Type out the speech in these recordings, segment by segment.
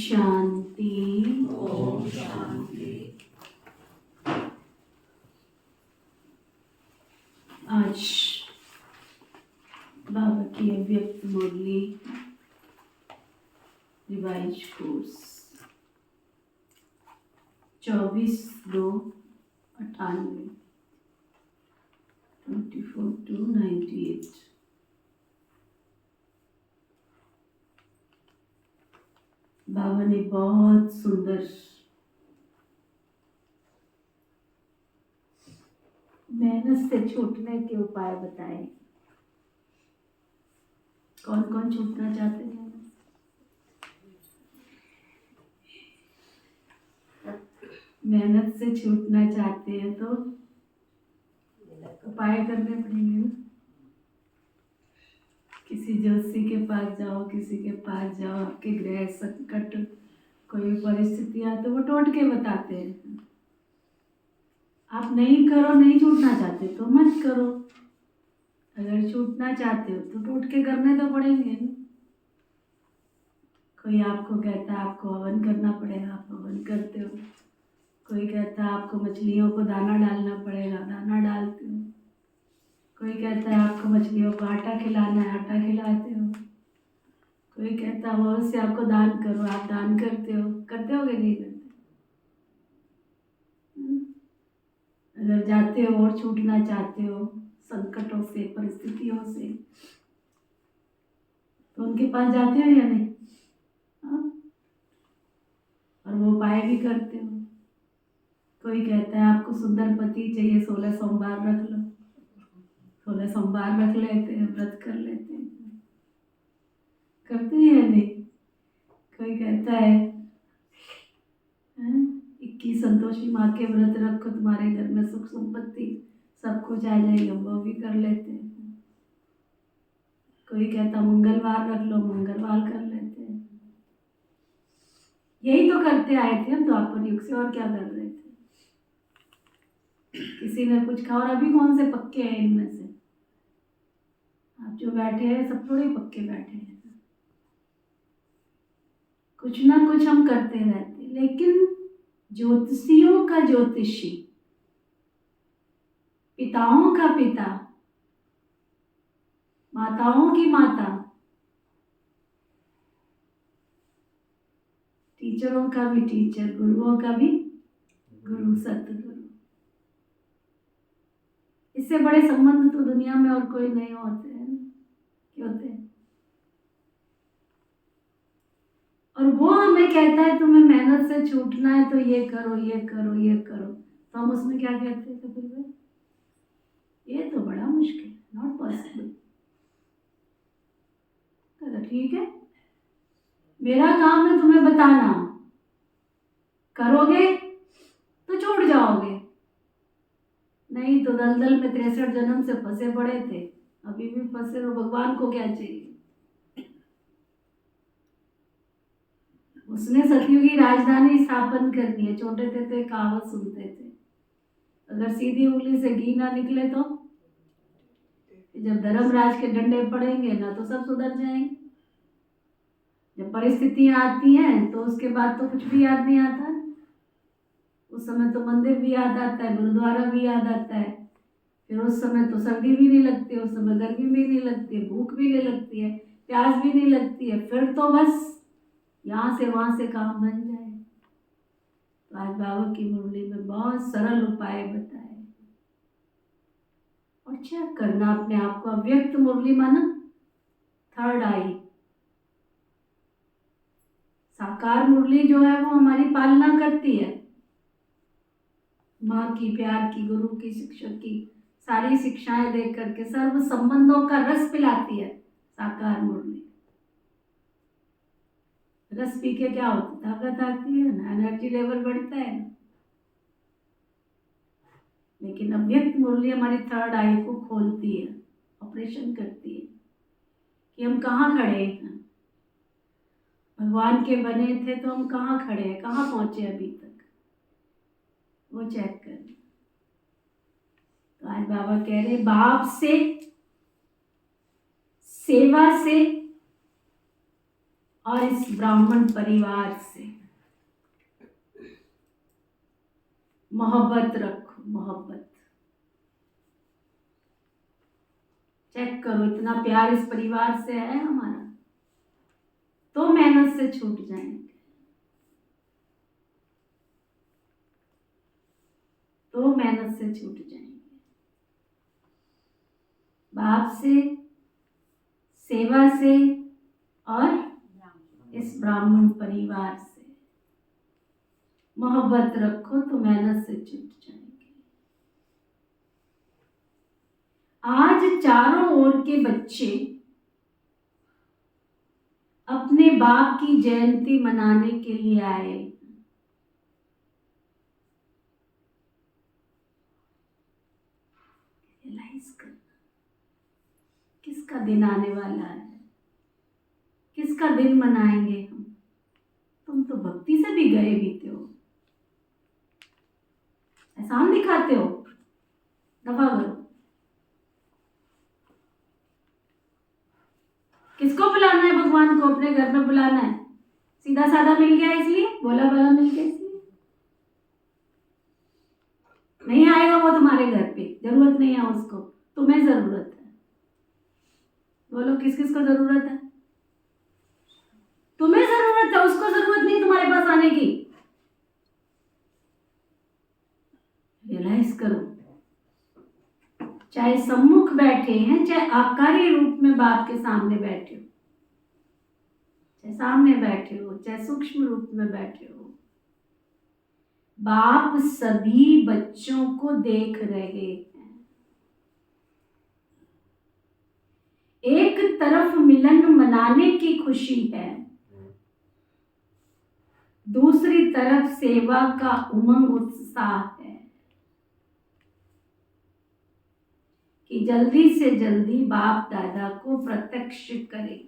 शांति। ओम शांति। आज बाबा की अव्यक्त मुरली रिवाइज कोर्स 24/2/98 94 to 98। बाबा ने बहुत सुंदर मेहनत से छूटने के उपाय बताए। कौन कौन छूटना चाहते हैं? मेहनत से छूटना चाहते हैं तो उपाय करने पड़ेंगे ना। किसी ज्योतिषी के पास जाओ, किसी के पास जाओ, आपके ग्रह संकट कोई परिस्थिति आए तो वो टोटके बताते हैं। आप नहीं करो, नहीं छूटना चाहते तो मत करो। अगर छूटना चाहते हो तो टोटके करने तो पड़ेंगे ना। कोई आपको कहता है आपको हवन करना पड़ेगा, आप हवन करते हो। कोई कहता है आपको मछलियों को दाना डालना पड़ेगा, दाना डालते हो। कोई कहता है आपको मछलियों को आटा खिलाना है, आटा खिलाते हो। कोई कहता है वो से आपको दान करो, आप दान करते हो। करते हो कि नहीं करते? अगर जाते हो और छूटना चाहते हो संकटों से, परिस्थितियों से, तो उनके पास जाते हो या नहीं? हाँ? और वो उपाय भी करते हो। कोई कहता है आपको सुंदर पति चाहिए, 16 सोमवार रख लो। 16 सोमवार रख लेते हैं, व्रत कर लेते हैं। करते हैं या नहीं? कोई कहता है 21 संतोषी माँ के व्रत रखो, तुम्हारे घर में सुख संपत्ति सब कुछ आ जाएगा, वो भी कर लेते हैं। कोई कहता मंगलवार रख लो, मंगलवार कर लेते हैं। यही तो करते आए थे हम द्वापर युग से, और क्या कर रहे थे? किसी ने कुछ कहा। और अभी कौन से पक्के हैं इनमें से? आप जो बैठे हैं सब थोड़े पक्के बैठे हैं। कुछ ना कुछ हम करते रहते, लेकिन ज्योतिषियों का ज्योतिषी, पिताओं का पिता, माताओं की माता, टीचरों का भी टीचर, गुरुओं का भी गुरु, सतगुरु। इससे बड़े संबंध तो दुनिया में और कोई नहीं होते हैं। क्या होते हैं? और वो हमें कहता है तुम्हें मेहनत से छूटना है तो ये करो, ये करो, ये करो। तो हम उसमें क्या कहते हैं कपिल भाई? ये तो बड़ा मुश्किल है, नॉट पॉसिबल। ठीक है, मेरा काम है तुम्हें बताना, करोगे तो छूट जाओगे, नहीं तो दलदल में 63 जन्म से फंसे पड़े थे, अभी भी फंसे हो। भगवान को क्या चाहिए? उसने सतयुगी राजधानी स्थापन करनी है। छोटे थे तो एक कहावत सुनते थे, अगर सीधी उंगली से घी ना निकले तो जब धर्मराज के डंडे पड़ेंगे ना तो सब सुधर जाएंगे। जब परिस्थितियां आती हैं तो उसके बाद तो कुछ भी याद नहीं आता। उस समय तो मंदिर भी याद आता है, गुरुद्वारा भी याद आता है। फिर उस समय तो सर्दी भी नहीं लगती, उस समय गर्मी भी नहीं लगती, भूख भी नहीं लगती है, प्यास भी नहीं लगती है। फिर तो बस यहाँ से वहां से काम बन जाए। तो आज बाबा की मुरली में बहुत सरल उपाय बताए। और चेक करना अपने आप को। अव्यक्त मुरली माना थर्ड आई। साकार मुरली जो है वो हमारी पालना करती है, माँ की, प्यार की, गुरु की, शिक्षक की सारी शिक्षाएं देख करके सर्व संबंधों का रस पिलाती है साकार मुरली। रस पी के क्या होता है? ताकत आती है ना, एनर्जी लेवल बढ़ता है ना। लेकिन अव्यक्त मुरली हमारी थर्ड आई को खोलती है, ऑपरेशन करती है कि हम कहाँ खड़े हैं। भगवान के बने थे तो हम कहाँ खड़े हैं, कहाँ पहुंचे अभी तक, वो चेक कर। तो आज बाबा कह रहे बाप से, सेवा से और इस ब्राह्मण परिवार से मोहब्बत रखो। मोहब्बत चेक करो, इतना प्यार इस परिवार से है हमारा तो मेहनत से छूट जाएंगे, तो मेहनत से छूट जाएंगे। बाप से, सेवा से और इस ब्राह्मण परिवार से मोहब्बत रखो तो मेहनत से छूट जाएंगे। आज चारों ओर के बच्चे अपने बाप की जयंती मनाने के लिए आए। रियलाइज करना किसका दिन आने वाला है, किसका दिन मनाएंगे हम। तुम तो भक्ति से भी गए बीते हो, एहसान दिखाते हो, दफा करो। किसको बुलाना है? भगवान को अपने घर में बुलाना है। सीधा साधा मिल गया इसलिए, बोला भला मिल गया इसलिए नहीं आएगा वो तुम्हारे घर पे। जरूरत नहीं है उसको, तुम्हें जरूरत है। बोलो किस किस को जरूरत है? तुम्हें जरूरत है, उसको जरूरत नहीं तुम्हारे पास आने की। रियलाइज करो, चाहे सम्मुख बैठे हैं, चाहे आकारी रूप में बाप के सामने बैठे हो, चाहे सामने बैठे हो, चाहे सूक्ष्म रूप में बैठे हो, बाप सभी बच्चों को देख रहे हैं। एक तरफ मिलन मनाने की खुशी है, दूसरी तरफ सेवा का उमंग उत्साह है कि जल्दी से जल्दी बाप दादा को प्रत्यक्ष करें।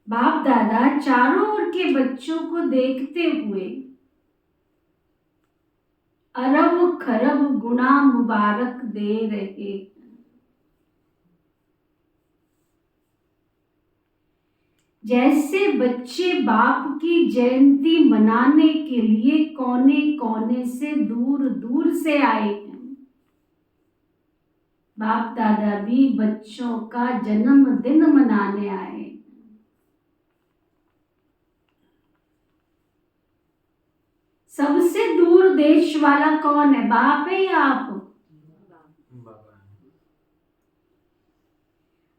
बाप दादा चारों ओर के बच्चों को देखते हुए अरब खरब गुना मुबारक दे रहे हैं। जैसे बच्चे बाप की जयंती मनाने के लिए कोने कोने से दूर दूर से आए हैं, बाप दादा भी बच्चों का जन्मदिन मनाने आए। सबसे दूर देश वाला कौन है? बाप है या आप?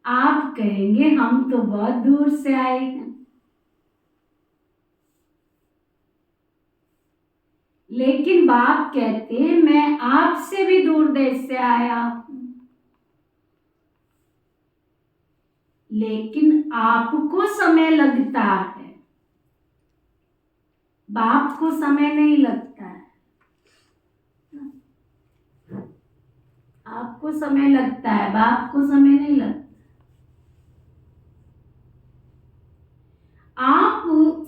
आप कहेंगे हम तो बहुत दूर से आए हैं, लेकिन बाप कहते हैं मैं आपसे भी दूर देश से आया हूं, लेकिन आपको समय लगता है, बाप को समय नहीं लगता है। आपको समय लगता है, बाप को समय नहीं लगता। आप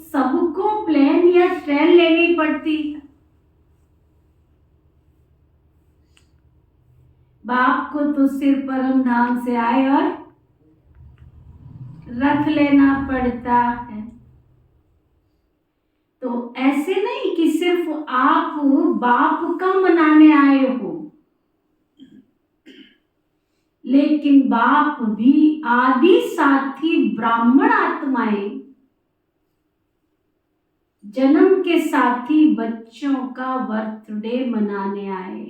सबको प्लेन या ट्रेन लेनी पड़ती है, बाप को तो सिर्फ परम धाम से आए और रथ लेना पड़ता है। तो ऐसे नहीं कि सिर्फ आप बाप का मनाने आए हो, लेकिन बाप भी आदि साथी ब्राह्मण आत्माएं जन्म के साथी बच्चों का बर्थडे मनाने आए,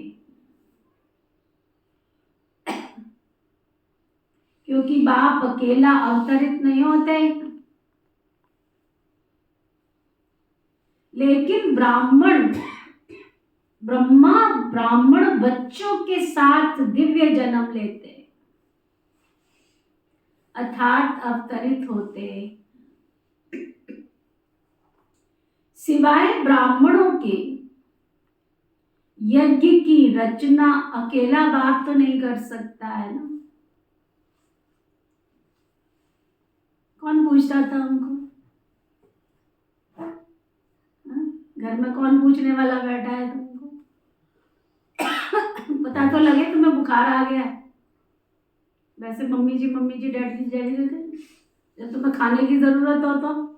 क्योंकि बाप अकेला अवतरित नहीं होते, लेकिन ब्रह्मा ब्राह्मण बच्चों के साथ दिव्य जन्म लेते अर्थात अवतरित होते। सिवाय ब्राह्मणों के यज्ञ की रचना अकेला बाप तो नहीं कर सकता है ना। कौन पूछता था हमको? घर में कौन पूछने वाला बैठा है तुमको? पता तो लगे तुम्हें बुखार आ गया है। वैसे मम्मी जी डैडी जी जब तुम्हें खाने की जरूरत हो, तो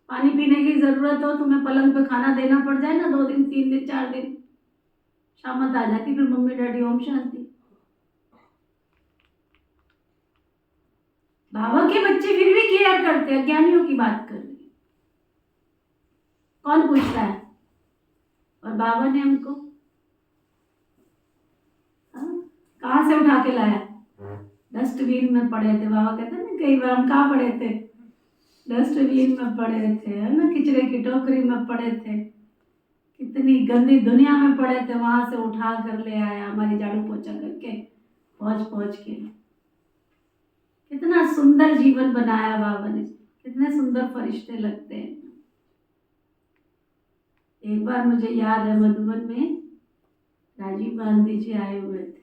पानी पीने की जरूरत हो, तुम्हें पलंग पे खाना देना पड़ जाए ना, 2 दिन 3 दिन 4 दिन, शामत आ जाती फिर मम्मी डैडी ओम शांति। बाबा के बच्चे फिर भी केयर करते हैं, ज्ञानियों की बात कर रही। कौन पूछता है? और बाबा ने हमको कहाँ से उठा के लाया? डस्टबिन में पड़े थे। बाबा कहते हैं ना, कई बार हम कहाँ पड़े थे? डस्टबिन में पड़े थे, है ना, कचरे की टोकरी में पड़े थे, कितनी गंदी दुनिया में पड़े थे, वहां से उठा कर ले आया हमारी झाड़ू पोछा करके, पहुंच पहुंच के। कितना सुंदर जीवन बनाया बाबा ने, कितने सुंदर फरिश्ते लगते हैं। एक बार मुझे याद है, मधुबन में राजीव गांधी जी आए हुए थे।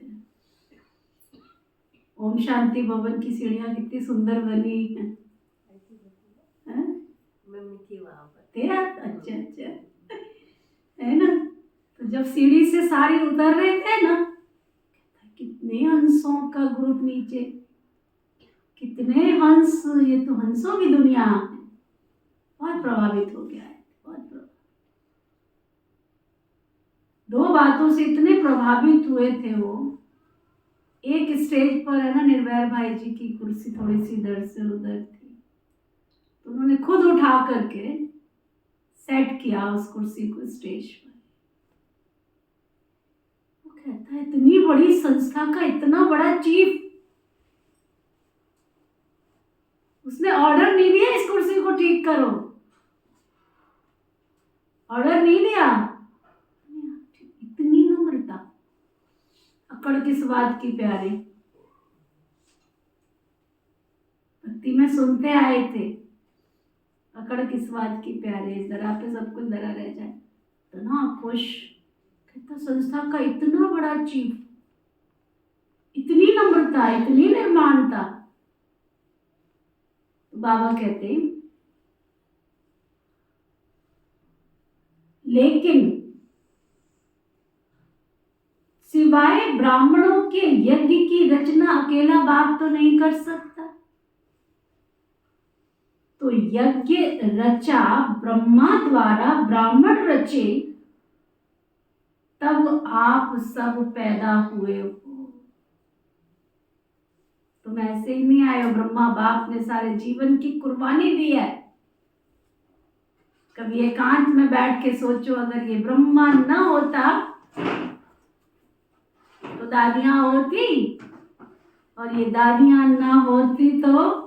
ओम शांति भवन की सीढ़ियां कितनी सुंदर बनी हैं। मम्मी थी वहां पर। तेरा अच्छा अच्छा, है ना। तो जब सीढ़ी से सारी उतर रहे थे ना, कितने हंसों का ग्रुप नीचे, कितने हंस, ये तो हंसों की दुनिया है। बहुत प्रभावित हो गया है, बहुत प्रभावित। दो बातों से इतने प्रभावित हुए थे वो। एक स्टेज पर, है ना, निर्भय भाई जी की कुर्सी थोड़ी सी इधर से उधर थी, तो उन्होंने खुद उठा करके सेट किया उस कुर्सी को स्टेज पर। वो कहता है, इतनी बड़ी संस्था का इतना बड़ा चीफ, उसने ऑर्डर नहीं दिया इस कुर्सी को ठीक करो, ऑर्डर नहीं दिया। इतनी नम्रता, अकड़ किस बात की प्यारे। भक्ति में सुनते आए थे, अकड़ किस बात की प्यारे, जरा पे सब कुछ धरा रह जाए, इतना खुश। कहता, संस्था का इतना बड़ा चीफ, इतनी नम्रता, इतनी निर्माणता। बाबा कहते, लेकिन सिवाय ब्राह्मणों के यज्ञ की रचना अकेला बाप तो नहीं कर सकता। तो यज्ञ रचा ब्रह्मा द्वारा, ब्राह्मण रचे, तब आप सब पैदा हुए हो। तुम ऐसे ही नहीं आए हो, ब्रह्मा बाप ने सारे जीवन की कुर्बानी दी है। कभी एकांत में बैठ के सोचो, अगर ये ब्रह्मा न होता तो दादियां होती, और ये दादियां न होती तो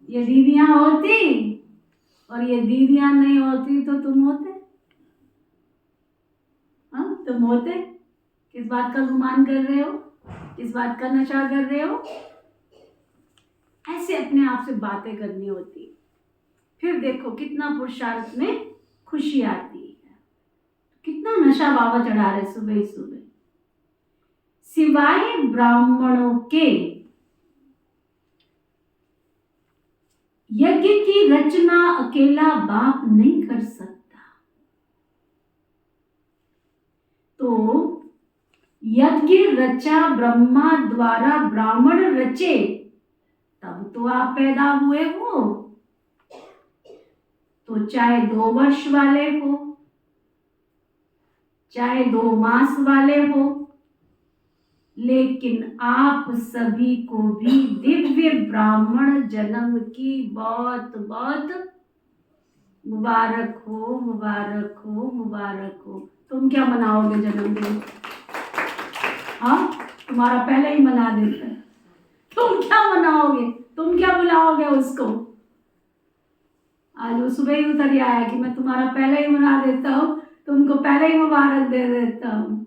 ये दीदियां होती, और ये दीदियां नहीं होती तो तुम होते। हाँ, तुम होते। किस बात का गुमान कर रहे हो? किस बात का नशा कर रहे हो? ऐसे अपने आप से बातें करनी होती, फिर देखो कितना पुरुषार्थ में खुशी आती है। कितना नशा बाबा चढ़ा रहे सुबह ही सुबह। सिवाय ब्राह्मणों के यज्ञ की रचना अकेला बाप नहीं कर सकता। तो यज्ञ रचा ब्रह्मा द्वारा, ब्राह्मण रचे, तब तो आप पैदा हुए हो। तो चाहे 2 वर्ष वाले हो, चाहे 2 मास वाले हो, लेकिन आप सभी को भी दिव्य ब्राह्मण जन्म की बहुत बहुत मुबारक हो, मुबारक हो, मुबारक हो। तुम क्या मनाओगे जन्मदिन? हाँ, तुम्हारा पहले ही मना देते हैं। तुम क्या मनाओगे? तुम क्या बुलाओगे उसको? आज वो सुबह ही उतर आया कि मैं तुम्हारा पहले ही मना देता हूँ, तुमको पहले ही मुबारक दे देता हूँ।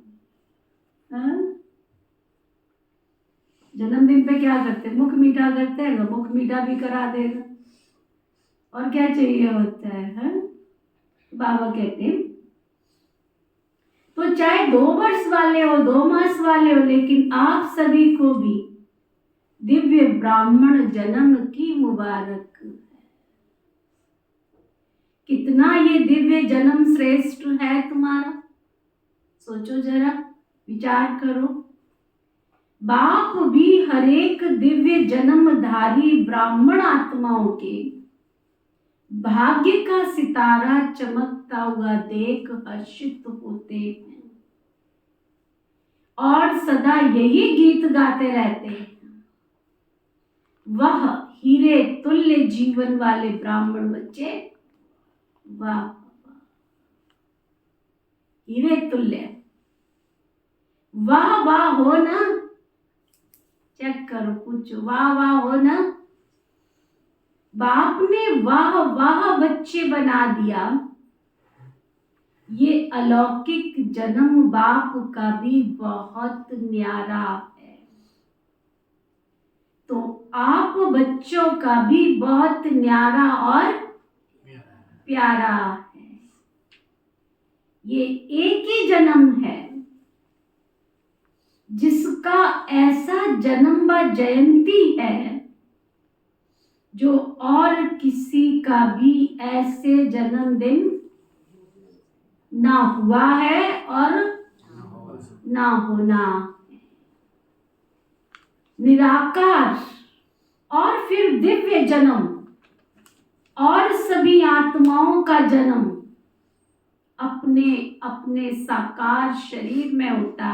जन्मदिन पे क्या करते? मुख मीठा करते हैं, तो मुख मीठा भी करा देगा, और क्या चाहिए होता है? बाबा कहते हैं, तो चाहे 2 वर्ष वाले हो, 2 मास वाले हो, लेकिन आप सभी को भी दिव्य ब्राह्मण जन्म की मुबारक है। कितना ये दिव्य जन्म श्रेष्ठ है तुम्हारा, सोचो जरा, विचार करो। बाप भी हरेक दिव्य जन्मधारी ब्राह्मण आत्माओं के भाग्य का सितारा चमकता हुआ देख हर्षित होते हैं, और सदा यही गीत गाते रहते हैं, वह हीरे तुल्य जीवन वाले ब्राह्मण बच्चे। वाह, हीरे तुल्य। वाह वाह हो ना, चेक करो, पूछो वाह वाह हो ना। बाप ने वाह वाह बच्चे बना दिया, ये अलौकिक जन्म बाप का भी बहुत न्यारा है। तो आप बच्चों का भी बहुत न्यारा और प्यारा है। ये एक ही जन्म है जिसका ऐसा जन्म व जयंती है जो और किसी का भी ऐसे जन्मदिन ना हुआ है और ना होना है। निराकार और फिर दिव्य जन्म और सभी आत्माओं का जन्म अपने अपने साकार शरीर में होता,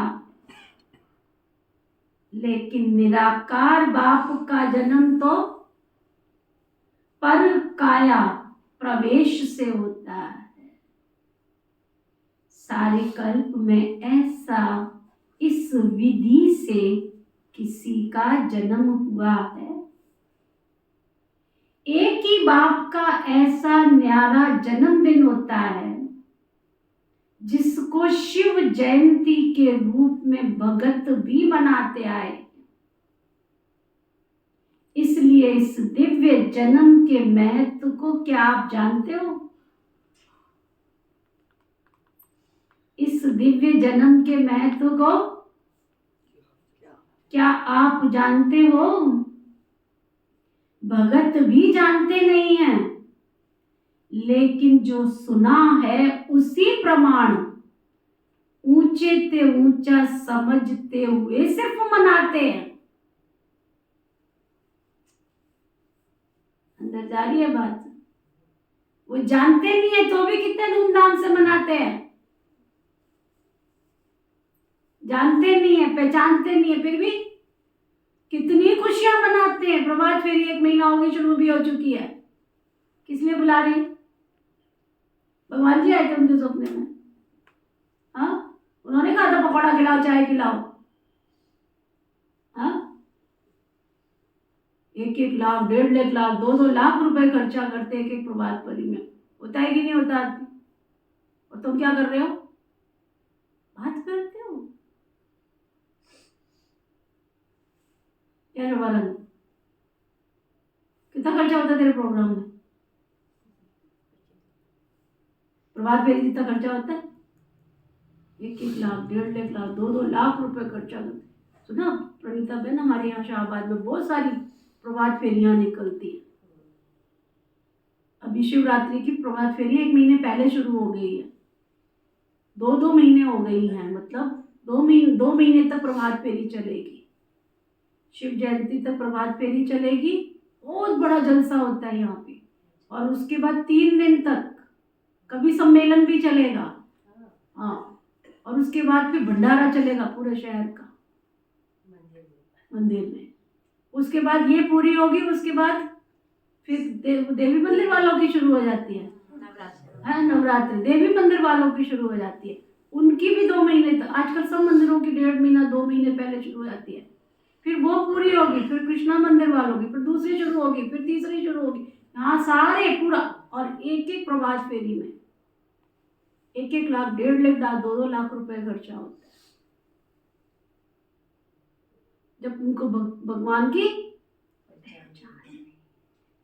लेकिन निराकार बाप का जन्म तो पर काया प्रवेश से होता है। सारे कल्प में ऐसा इस विधि से किसी का जन्म हुआ है। एक ही बाप का ऐसा न्यारा जन्मदिन होता है जिसको शिव जयंती के रूप में भगत भी मनाते आए। इसलिए इस दिव्य जन्म के महत्व को क्या आप जानते हो? इस दिव्य जन्म के महत्व को क्या आप जानते हो? भगत भी जानते नहीं हैं, लेकिन जो सुना है उसी प्रमाण ऊंचे ते ऊंचा समझते हुए सिर्फ मनाते हैं। अंदर जा रही है बात? वो जानते नहीं है तो भी कितने धूमधाम से मनाते हैं। जानते नहीं है, पहचानते नहीं है, फिर भी कितनी खुशियां मनाते हैं। प्रभात फेरी 1 महीना हो गया, शुरू भी हो चुकी है। किस लिए बुला रहे? भगवान जी आए थे उनके सपने में। हाँ, उन्होंने कहा था पकौड़ा खिलाओ, चाय खिलाओ। हाँ, 1-1 लाख, 1.5 लाख, 2-2 लाख रुपए खर्चा करते हैं एक प्रभात फेरी में। होता है कि नहीं होता? और तुम क्या कर रहे हो? बात करते हो। क्या जवाब? कितना खर्चा होता है तेरे प्रोग्राम में? प्रभात फेरी जितना खर्चा होता है? 1-1 लाख, 1.5 लाख, 2-2 लाख रुपए खर्चा करते। सुना प्रणीता बहन, हमारे यहाँ शाहबाद में बहुत सारी प्रभात फेरियां निकलती है। अभी शिवरात्रि की प्रभात फेरी 1 महीने पहले शुरू हो गई है। 2-2 महीने हो गई हैं, मतलब 2 महीने तक प्रभात फेरी चलेगी। शिव जयंती तक प्रभात फेरी चलेगी। बहुत बड़ा जलसा होता है यहाँ पे। और उसके बाद 3 दिन तक कभी सम्मेलन भी चलेगा। हाँ, और उसके बाद फिर भंडारा चलेगा पूरे शहर का मंदिर में। उसके बाद ये पूरी होगी, उसके बाद फिर देवी मंदिर वालों की शुरू हो जाती है। नवरात्रि देवी मंदिर वालों की शुरू हो जाती है। उनकी भी 2 महीने तक, आजकल सब मंदिरों की 1.5 महीना 2 महीने पहले शुरू हो जाती है। फिर वो पूरी होगी, फिर कृष्णा मंदिर वालों की, फिर दूसरी शुरू होगी, फिर तीसरी शुरू होगी। यहाँ सारे पूरा, और एक प्रभात फेरी में 1-1 लाख, 1.5 लाख, 2-2 लाख रुपए खर्चा होता है। जब उनको भगवान की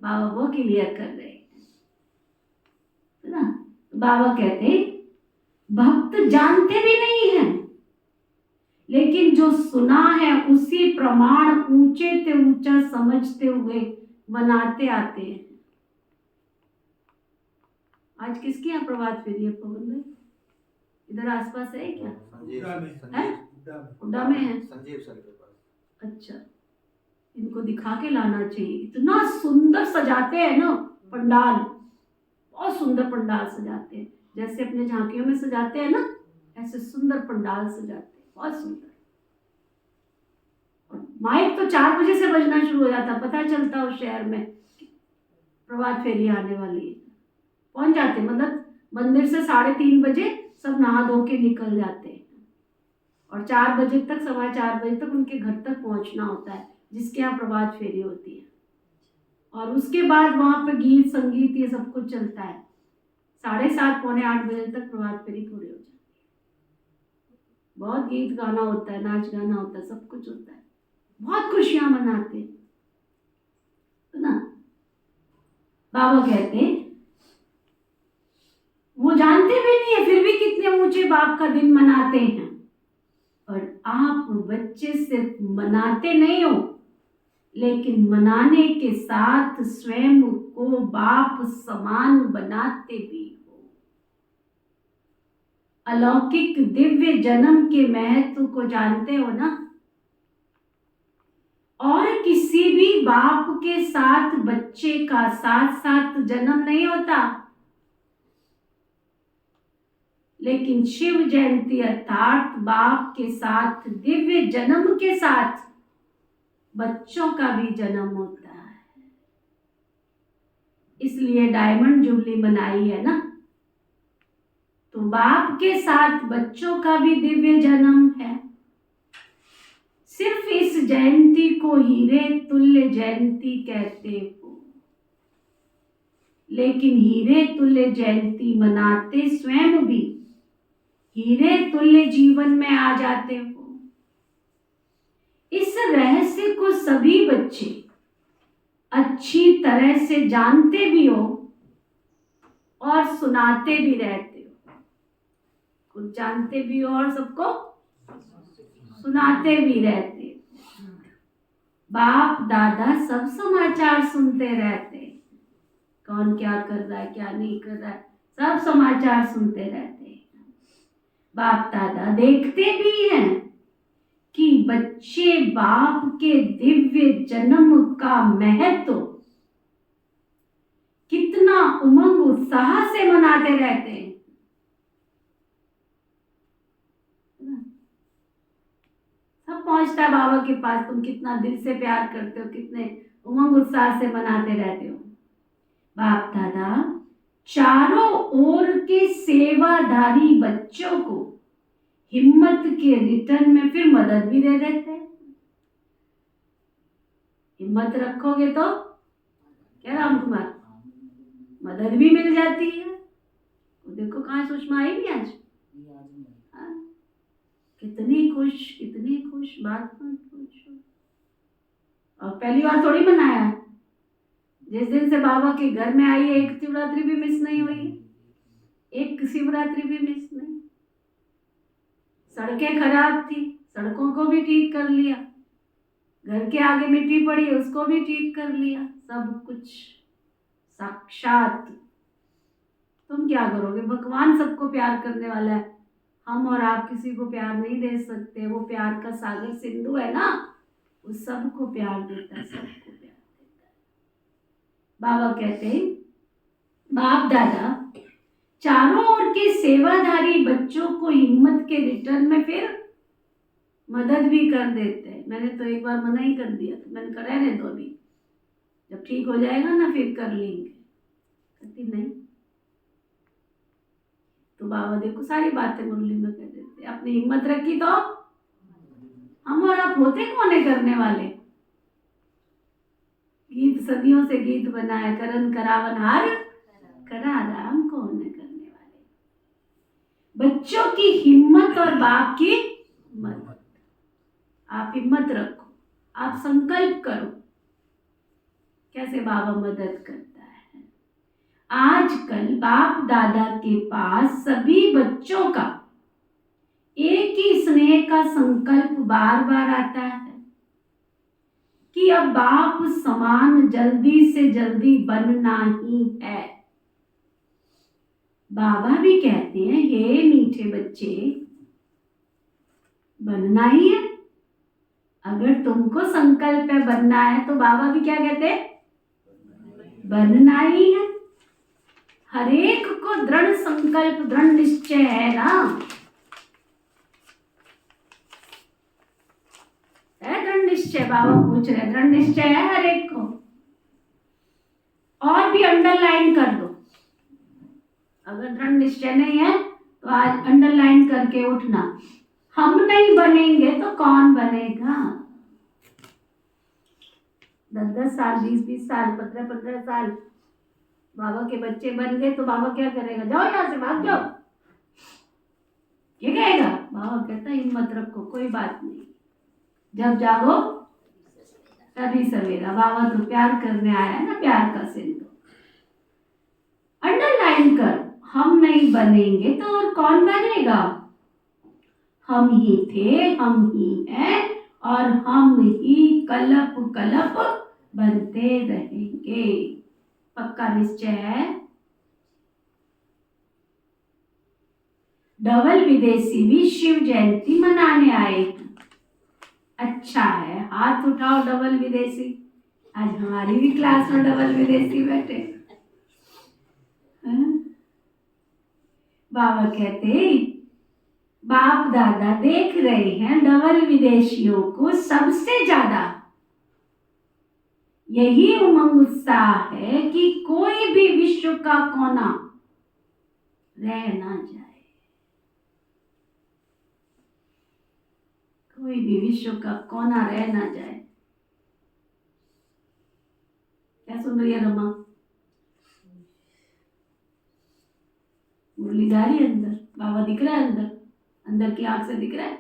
बाबा वो क्लियर कर रहे हैं ना। बाबा कहते भक्त जानते भी नहीं है, लेकिन जो सुना है उसी प्रमाण ऊंचे ते ऊंचा समझते हुए मनाते आते हैं। आज किसके यहाँ प्रभात फेरी है पवन भाई? इधर आसपास है क्या? हुड्डा में है। संजीव सर के पास। अच्छा, इनको दिखा के लाना चाहिए। इतना सुंदर सजाते हैं ना पंडाल, बहुत सुंदर पंडाल सजाते हैं। जैसे अपने झांकियों में सजाते हैं ना, ऐसे सुंदर पंडाल सजाते हैं, बहुत सुंदर। और माइक तो 4 बजे से बजना शुरू हो जाता, पता चलता उस शहर में प्रभात फेरी आने वाली है। पहुंच जाते, मतलब मंदिर से 3:30 बजे सब नहा धो के निकल जाते हैं। और 4 बजे तक, 4:15 बजे तक उनके घर तक पहुंचना होता है, जिसके यहाँ प्रभात फेरी होती है। और उसके बाद वहाँ पे गीत संगीत ये सब कुछ चलता है। 7:30 पौने 8 बजे तक प्रभात फेरी पूरी हो जाती है। बहुत गीत गाना होता है, नाच गाना होता है, सब कुछ होता है, बहुत खुशियां मनाते हैं, है ना। बाबा कहते हैं वो जानते भी नहीं है, फिर भी कितने ऊंचे बाप का दिन मनाते हैं। और आप बच्चे सिर्फ मनाते नहीं हो, लेकिन मनाने के साथ स्वयं को बाप समान बनाते भी हो। अलौकिक दिव्य जन्म के महत्व को जानते हो ना। और किसी भी बाप के साथ बच्चे का साथ साथ जन्म नहीं होता, लेकिन शिव जयंती अर्थात बाप के साथ दिव्य जन्म के साथ बच्चों का भी जन्म होता है। इसलिए डायमंड जुबली मनाई है ना। तो बाप के साथ बच्चों का भी दिव्य जन्म है। सिर्फ इस जयंती को हीरे तुल्य जयंती कहते हो, लेकिन हीरे तुल्य जयंती मनाते स्वयं भी हीरे तुल्य जीवन में आ जाते हो। इस रहस्य को सभी बच्चे अच्छी तरह से जानते भी हो और सुनाते भी रहते हो। खुद जानते भी हो और सबको सुनाते भी रहते हो। बाप दादा सब समाचार सुनते रहते हैं, कौन क्या कर रहा है, क्या नहीं कर रहा है, सब समाचार सुनते रहते हैं। बाप दादा देखते भी हैं कि बच्चे बाप के दिव्य जन्म का महत्व कितना उमंग उत्साह से मनाते रहते हैं। सब पहुंचता है बाबा के पास, तुम कितना दिल से प्यार करते हो, कितने उमंग उत्साह से मनाते रहते हो। बाप दादा चारों ओर के सेवाधारी बच्चों को हिम्मत के रिटर्न में फिर मदद भी दे देते हैं। हिम्मत रखोगे तो क्या राम कुमार, मदद भी मिल जाती है। तो देखो कहाँ सुषमा आई नहीं आज, कितनी खुश, बात मत पूछो। और पहली बार थोड़ी बनाया है, जिस दिन से बाबा के घर में आई है एक शिवरात्रि भी मिस नहीं हुई, एक शिवरात्रि भी मिस नहीं। सड़कें खराब थी, सड़कों को भी ठीक कर लिया, घर के आगे मिट्टी पड़ी उसको भी ठीक कर लिया, सब कुछ साक्षात। तुम क्या करोगे, भगवान सबको प्यार करने वाला है, हम और आप किसी को प्यार नहीं दे सकते। वो प्यार का सागर सिंधु है ना, वो सबको प्यार देता है, सबको प्यार देता है। बाबा कहते हैं बाप दादा चारों ओर के सेवाधारी बच्चों को हिम्मत के रिटर्न में फिर मदद भी कर देते हैं। मैंने तो एक बार मना ही कर दिया, तो मैंने कहा रहने दो, अभी जब ठीक हो जाएगा ना फिर कर लेंगे। कहती नहीं। तो बाबा देखो सारी बातें मुरली में कह देते, अपनी हिम्मत रखी तो हम और आप होते कौन है करने वाले। गीत सदियों से गीत बनाए, करन करावन हार करा राम कौन है करने वाले। बच्चों की हिम्मत और बाप की मदद। आप हिम्मत रखो, आप संकल्प करो, कैसे बाबा मदद करता है। आजकल बाप दादा के पास सभी बच्चों का एक ही स्नेह का संकल्प बार बार आता है कि अब बाप समान जल्दी से जल्दी बनना ही है। बाबा भी कहते हैं हे मीठे बच्चे, बनना ही है। अगर तुमको संकल्प है बनना है, तो बाबा भी क्या कहते हैं, बनना ही है। हरेक को दृढ़ संकल्प, दृढ़ निश्चय है ना, है दृढ़ निश्चय। बाबा पूछ रहे दृढ़ निश्चय है हरेक को। और भी अंडरलाइन कर दो, अगर दृढ़ निश्चय नहीं है तो आज अंडरलाइन करके उठना, हम नहीं बनेंगे तो कौन बनेगा? 10-10 साल, 20-20 साल, 15-15 साल बाबा के बच्चे बन गए तो बाबा क्या करेगा? जाओ यहाँ से, भाग जाओ, ये कहेगा? बाबा कहता हिम्मत रखो, कोई बात नहीं, जब जागो तभी सवेरा। बाबा तो प्यार करने आया है ना, प्यार का सिंधु। अंडरलाइन कर, हम नहीं बनेंगे तो और कौन बनेगा? हम ही थे, हम ही हैं और हम ही कलप कलप बनते रहेंगे। पक्का निश्चय है। डबल विदेशी भी शिव जयंती मनाने आए। अच्छा है, हाथ उठाओ डबल विदेशी। आज हमारी भी क्लास में डबल विदेशी बैठे। बाबा कहते बाप दादा देख रहे हैं डबल विदेशियों को सबसे ज्यादा। यही उमंग उत्साह है कि कोई भी विश्व का कोना रह ना जाए, कोई भी विश्व का कोना रह ना जाए। क्या सुन रही है रमा? मुरली जा रही है अंदर? बाबा दिख रहा है अंदर? अंदर की आंख से दिख रहा है?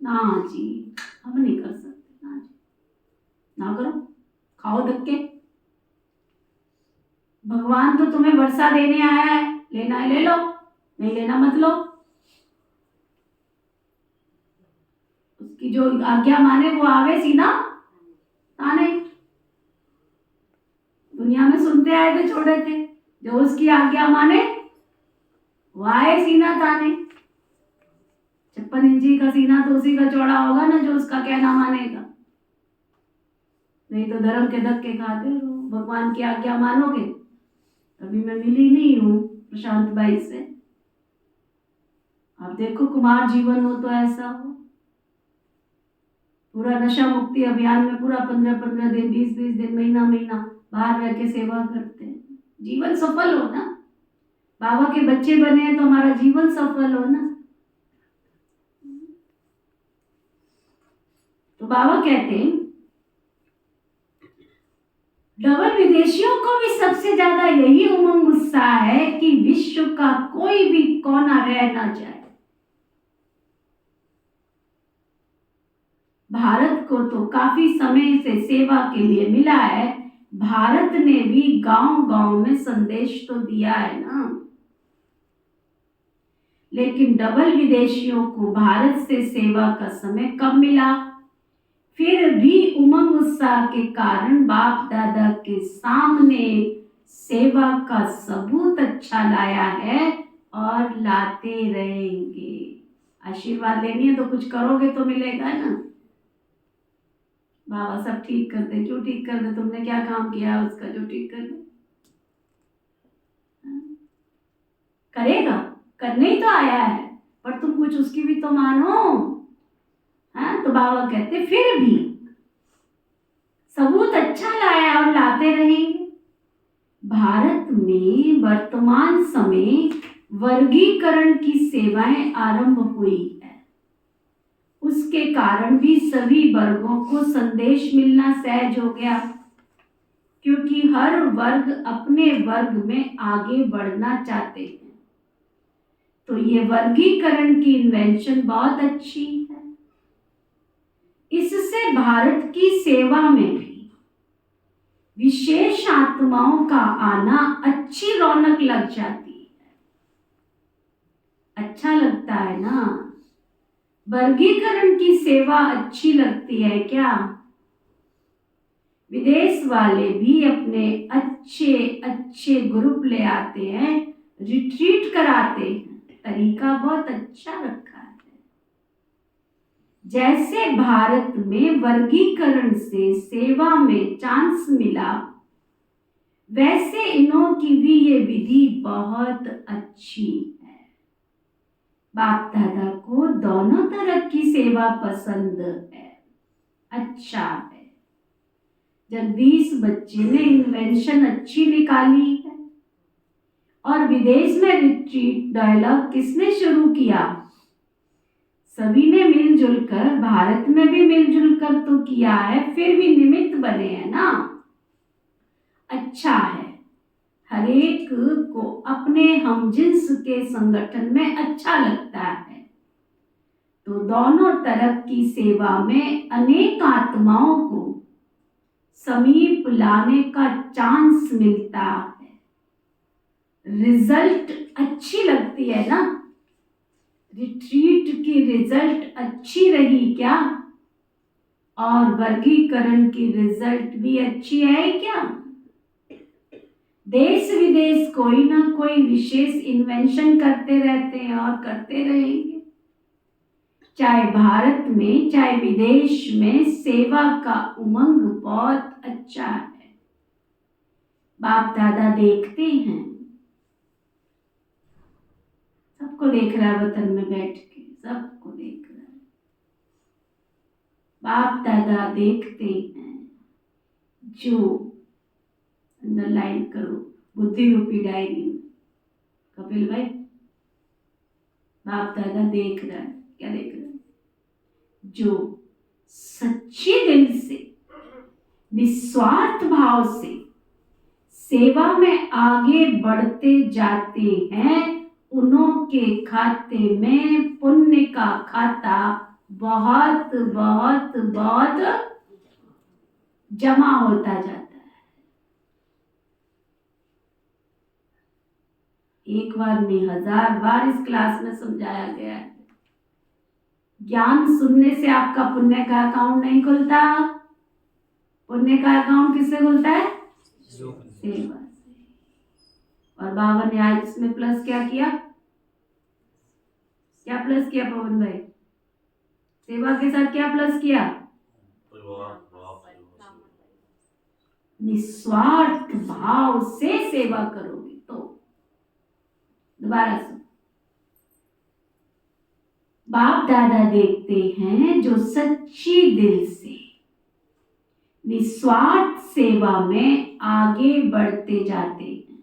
ना जी, हम नहीं कर सकते। ना जी, ना करो, खाओ धक्के। भगवान तो तुम्हें वर्षा देने आया है, लेना है ले लो, नहीं लेना मत लो। उसकी जो आज्ञा माने वो आवे सीना ताने। दुनिया में सुनते आए थे, छोड़े थे, जो उसकी आज्ञा माने वो आए सीना ताने। 56 इंची का सीना तो उसी का चौड़ा होगा ना जो उसका कहना मानेगा। नहीं तो धर्म के धक्के खाते रहो। भगवान की आज्ञा मानोगे। अभी मैं मिली नहीं हूँ प्रशांत भाई से, आप देखो कुमार जीवन हो तो ऐसा हो। पूरा नशा मुक्ति अभियान में पूरा 15-15 दिन, 20-20 दिन, महीना बाहर रह के सेवा करते हैं। जीवन सफल हो ना। बाबा के बच्चे बने हैं तो हमारा जीवन सफल हो ना। तो बाबा कहते हैं डबल विदेशियों को भी सबसे ज्यादा यही उमंग उत्साह है कि विश्व का कोई भी कोना रह ना जाए। भारत को तो काफी समय से सेवा के लिए मिला है। भारत ने भी गांव-गांव में संदेश तो दिया है ना। लेकिन डबल विदेशियों को भारत से सेवा का समय कम मिला। फिर भी उमंग उत्साह के कारण बाप दादा के सामने सेवा का सबूत अच्छा लाया है और लाते रहेंगे। आशीर्वाद लेनी है तो कुछ करोगे तो मिलेगा ना। बाबा सब ठीक कर दे। क्यों ठीक कर दे? तुमने क्या काम किया उसका जो ठीक कर दे? करेगा, करने ही तो आया है, पर तुम कुछ उसकी भी तो मानो। हाँ, तो बाबा कहते फिर भी सबूत अच्छा लाया और लाते रहेंगे। भारत में वर्तमान समय वर्गीकरण की सेवाएं आरंभ हुई है। उसके कारण भी सभी वर्गों को संदेश मिलना सहज हो गया, क्योंकि हर वर्ग अपने वर्ग में आगे बढ़ना चाहते हैं। तो ये वर्गीकरण की इन्वेंशन बहुत अच्छी है। इससे भारत की सेवा में भी विशेष आत्माओं का आना अच्छी रौनक लग जाती है। अच्छा लगता है ना। वर्गीकरण की सेवा अच्छी लगती है क्या? विदेश वाले भी अपने अच्छे अच्छे ग्रुप ले आते हैं, रिट्रीट कराते हैं। तरीका बहुत अच्छा रखा है। जैसे भारत में वर्गीकरण से सेवा में चांस मिला, वैसे इन्हों की भी ये विधि बहुत अच्छी है। बाप दादा को दोनों तरह की सेवा पसंद है, अच्छा है। जगदीश बच्चे ने इन्वेंशन अच्छी निकाली है। और विदेश में रिट्रीट डायलॉग किसने शुरू किया? सभी ने मिलजुल कर, भारत में भी मिलजुल कर तो किया है, फिर भी निमित्त बने हैं ना। अच्छा है, हर एक को अपने हमजिन्स के संगठन में अच्छा लगता है, तो दोनों तरफ की सेवा में अनेक आत्माओं को समीप लाने का चांस मिलता है। रिजल्ट अच्छी लगती है ना, रिट्रीट की रिजल्ट अच्छी रही क्या, और वर्गीकरण की रिजल्ट भी अच्छी है क्या। देश विदेश कोई ना कोई विशेष इन्वेंशन करते रहते हैं और करते रहेंगे। चाहे भारत में चाहे विदेश में सेवा का उमंग बहुत अच्छा है। बाप दादा देखते हैं, सबको देख रहा है, वतन में बैठ के सबको देख रहा है। बाप दादा देखते हैं, जो अंडरलाइन करो बुद्धि रूपी डायरी में, कपिल भाई, बाप दादा देख रहा है। क्या देख रहा है? जो सच्चे दिल से निस्वार्थ भाव से सेवा में आगे बढ़ते जाते हैं, उन्हों के खाते में पुण्य का खाता बहुत बहुत बहुत जमा होता जाता है। एक बार नहीं, 1000 बार इस क्लास में समझाया गया है। ज्ञान सुनने से आपका पुण्य का अकाउंट नहीं खुलता। पुण्य का अकाउंट किससे खुलता है? सेवा से। और बाबा ने आज इसमें प्लस क्या किया? क्या प्लस किया पवन भाई? सेवा के साथ क्या प्लस किया? निस्वार्थ भाव से सेवा करोगे तो। दोबारा सुन, बाप दादा देखते हैं जो सच्ची दिल से निस्वार्थ सेवा में आगे बढ़ते जाते हैं,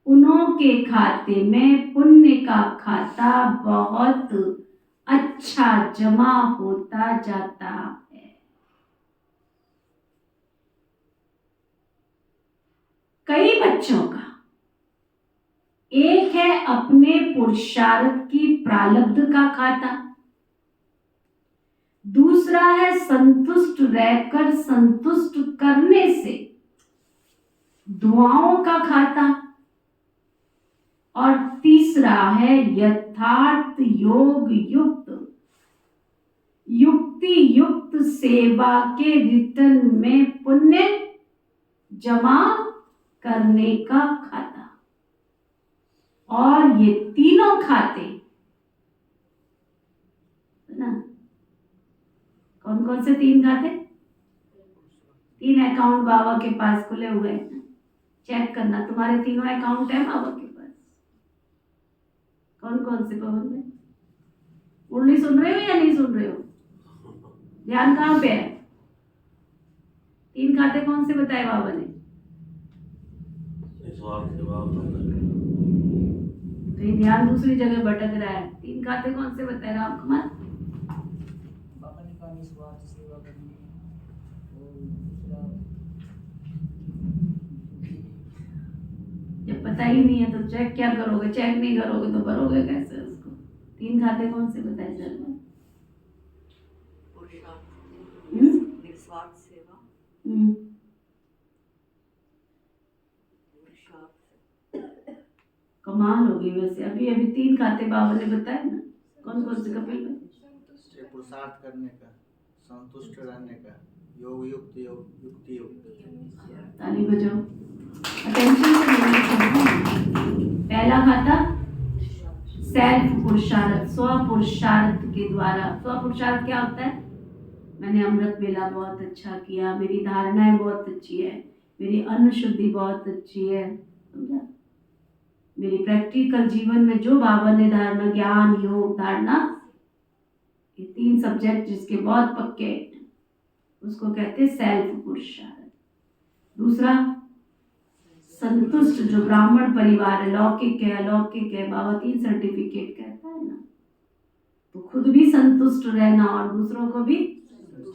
उन्हों के खाते में पुण्य का खाता बहुत अच्छा जमा होता जाता है। कई बच्चों का एक है अपने पुरुषार्थ की प्रारब्ध का खाता, दूसरा है संतुष्ट रहकर संतुष्ट करने से दुआओं का खाता, और तीसरा है यथार्थ योग युक्त युक्ति युक्त सेवा के रिटर्न में पुण्य जमा करने का खाता। और ये तीनों खाते ना, कौन कौन से तीन खाते? 3 अकाउंट बाबा के पास खुले हुए हैं, चेक करना तुम्हारे तीनों अकाउंट है बाबा के पास। कौन कौन से पवन में? मुरली सुन रहे हो या नहीं सुन रहे हो? ध्यान कहाँ पे है? 3 खाते कौन से बताए बाबा ने? कहीं ध्यान दूसरी जगह भटक रहा है। 3 खाते कौन से बताए राम कुमार? बाबा ने कहा निस्वार्थ सेवा करनी और दूसरा, जब पता ही नहीं है तो चेक क्या करोगे? चेक नहीं करोगे तो भरोगे कैसे उसको? 3 खाते कौन से बताए सर? निस्वार्थ सेवा, कमाल हो गई वैसे। अभी अभी 3 खाते बाबा ने बताए ना, कौन कौन से कपिल में? पुरुषार्थ करने का, संतुष्ट रहने का, योग युक्त योग युक्ति युक्त। ताली बजाओ, अटेंशन से बोलिए। पहला खाता सेल्फ पुरुषार्थ, स्व पुरुषार्थ के द्वारा। स्व पुरुषार्थ क्या होता है? मैंने अमृत वेला बहुत अच्छा किया, मेरी धारणाएं बहुत अच्छी है, मेरी अन्न शुद्धि बहुत अच्छी है, समझा? मेरी प्रैक्टिकल जीवन में जो बाबा ने धारणा, ज्ञान योग धारणा, ये 3 सब्जेक्ट जिसके बहुत पक्के हैं, उसको कहते हैं सेल्फ पुरुषार्थ। दूसरा संतुष्ट, जो ब्राह्मण परिवार है, लौकिक है अलौकिक है, बाबा 3 सर्टिफिकेट कहता है ना, तो तो खुद भी संतुष्ट रहना और दूसरों को भी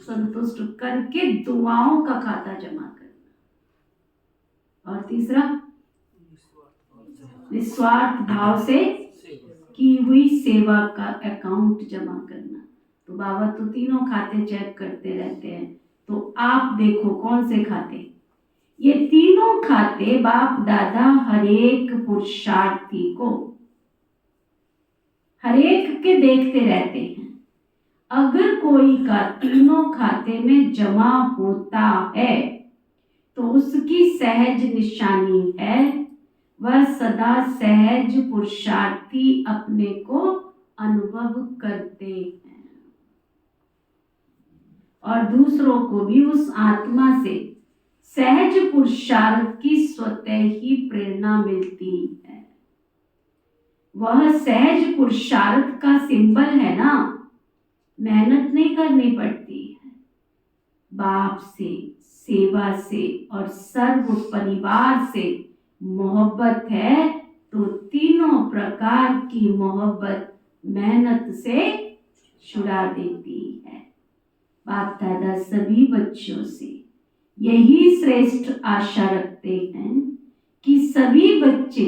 संतुष्ट करके दुआओं का खाता जमा करना। और तीसरा, निस्वार्थ भाव से की हुई सेवा का अकाउंट जमा करना। तो बाबा तो तीनों खाते चेक करते रहते हैं, तो आप देखो कौन से खाते। ये तीनों खाते बाप दादा हरेक पुरुषार्थी को हरेक के देखते रहते हैं। अगर कोई का तीनों खाते में जमा होता है तो उसकी सहज निशानी है, वह सदा सहज पुरुषार्थी अपने को अनुभव करते हैं और दूसरों को भी उस आत्मा से सहज पुरुषार्थ की स्वतः ही प्रेरणा मिलती है। वह सहज पुरुषार्थ का सिंबल है ना, मेहनत नहीं करनी पड़ती है। बाप से, सेवा से और सर्व परिवार से मोहब्बत है तो तीनों प्रकार की मोहब्बत मेहनत से छुड़ा देती है। बाप दादा सभी बच्चों से यही श्रेष्ठ आशा रखते हैं कि सभी बच्चे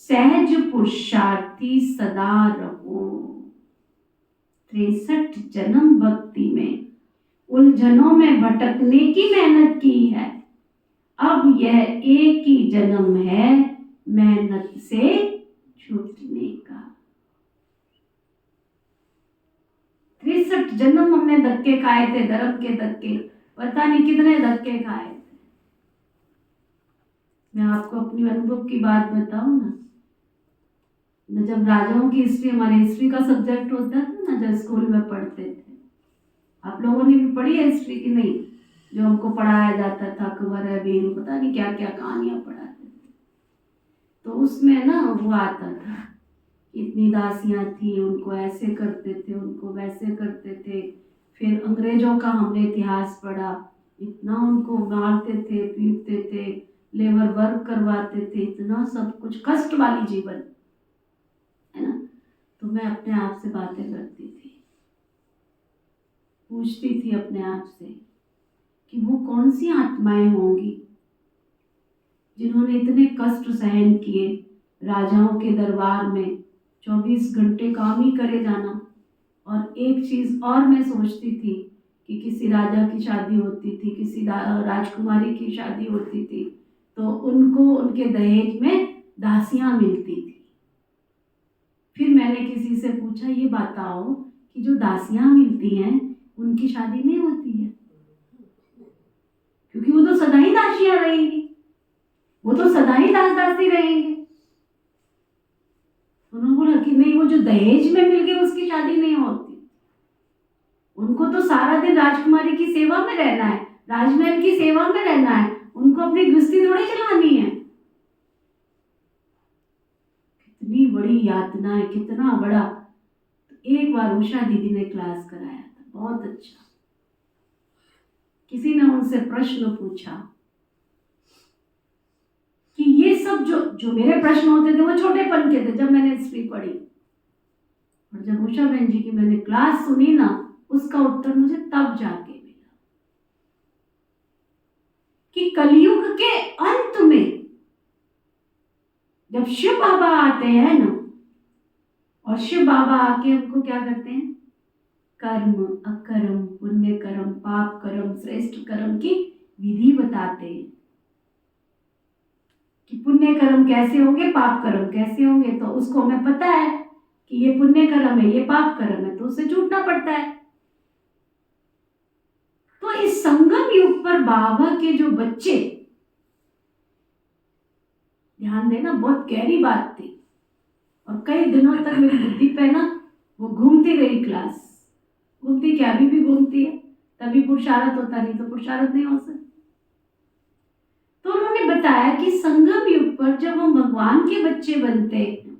सहज पुरुषार्थी सदा रहो। 63 जन्म भक्ति में उलझनों में भटकने की मेहनत की है, अब यह एक ही जन्म है मेहनत से छूटने का। 63 जन्म हमने धक्के खाए थे, धर्म के धक्के, पता नहीं कितने धक्के खाए थे। मैं आपको अपनी अनुभव की बात बताऊं ना, मैं जब राजाओं की हिस्ट्री, हमारे हिस्ट्री का सब्जेक्ट होता था ना, जब स्कूल में पढ़ते थे, आप लोगों ने भी पढ़ी है हिस्ट्री की नहीं? जो हमको पढ़ाया जाता था अकबर है, बीरू, पता नहीं क्या क्या कहानियां पढ़ाते थे। तो उसमें ना वो आता था, इतनी दासियां थी, उनको ऐसे करते थे, उनको वैसे करते थे। फिर अंग्रेजों का हमने इतिहास पढ़ा, इतना उनको मारते थे, पीटते थे, लेबर वर्क करवाते थे, इतना सब कुछ कष्ट वाली जीवन है ना। तो मैं अपने आप से बातें करती थी, पूछती थी अपने आप से कि वो कौन सी आत्माएं होंगी जिन्होंने इतने कष्ट सहन किए, राजाओं के दरबार में 24 घंटे काम ही करे जाना। और एक चीज और मैं सोचती थी कि किसी राजा की शादी होती थी, किसी राजकुमारी की शादी होती थी, तो उनको उनके दहेज में दासियां मिलती थी। फिर मैंने किसी से पूछा, ये बताओ कि जो दासियां मिलती हैं उनकी शादी नहीं होती है? क्योंकि वो तो सदा ही दासियां रहेंगी, वो तो सदा ही दास दासी रहेंगे। उन्होंने बोला कि नहीं, वो जो दहेज में मिल गए उसकी शादी नहीं होती, उनको तो सारा दिन राजकुमारी की सेवा में रहना है, राजमहल की सेवा में रहना है, उनको अपनी गृहस्थी थोड़ी चलानी है। कितनी बड़ी यातना है, कितना बड़ा। तो एक बार उषा दीदी ने क्लास कराया था, बहुत अच्छा। किसी ने उनसे प्रश्न पूछा कि ये सब जो मेरे प्रश्न होते थे वो छोटेपन के थे जब मैंने हिस्ट्री पढ़ी, और जब उषा बहन जी की मैंने क्लास सुनी ना, उसका उत्तर मुझे तब जाके मिला कि कलयुग के अंत में जब शिव बाबा आते हैं ना, और शिव बाबा आके हमको क्या करते हैं, कर्म, अकर्म, पुण्य कर्म, पाप कर्म, श्रेष्ठ कर्म की विधि बताते हैं कि पुण्य कर्म कैसे होंगे, पाप कर्म कैसे होंगे। तो उसको हमें पता है कि ये पुण्य कर्म है, ये पाप कर्म है, तो उससे छूटना पड़ता है। तो इस संगम युग पर बाबा के जो बच्चे, ध्यान देना, बहुत गहरी बात थी, और कई दिनों तक मेरी बुद्धि पे ना वो घूमती रही क्लास, घूमती क्या, अभी भी घूमती है। तभी पुरुषार्थ होता, नहीं तो पुरुषार्थ नहीं हो सकता। तो उन्होंने बताया कि संगम युग पर जब हम भगवान के बच्चे बनते हैं,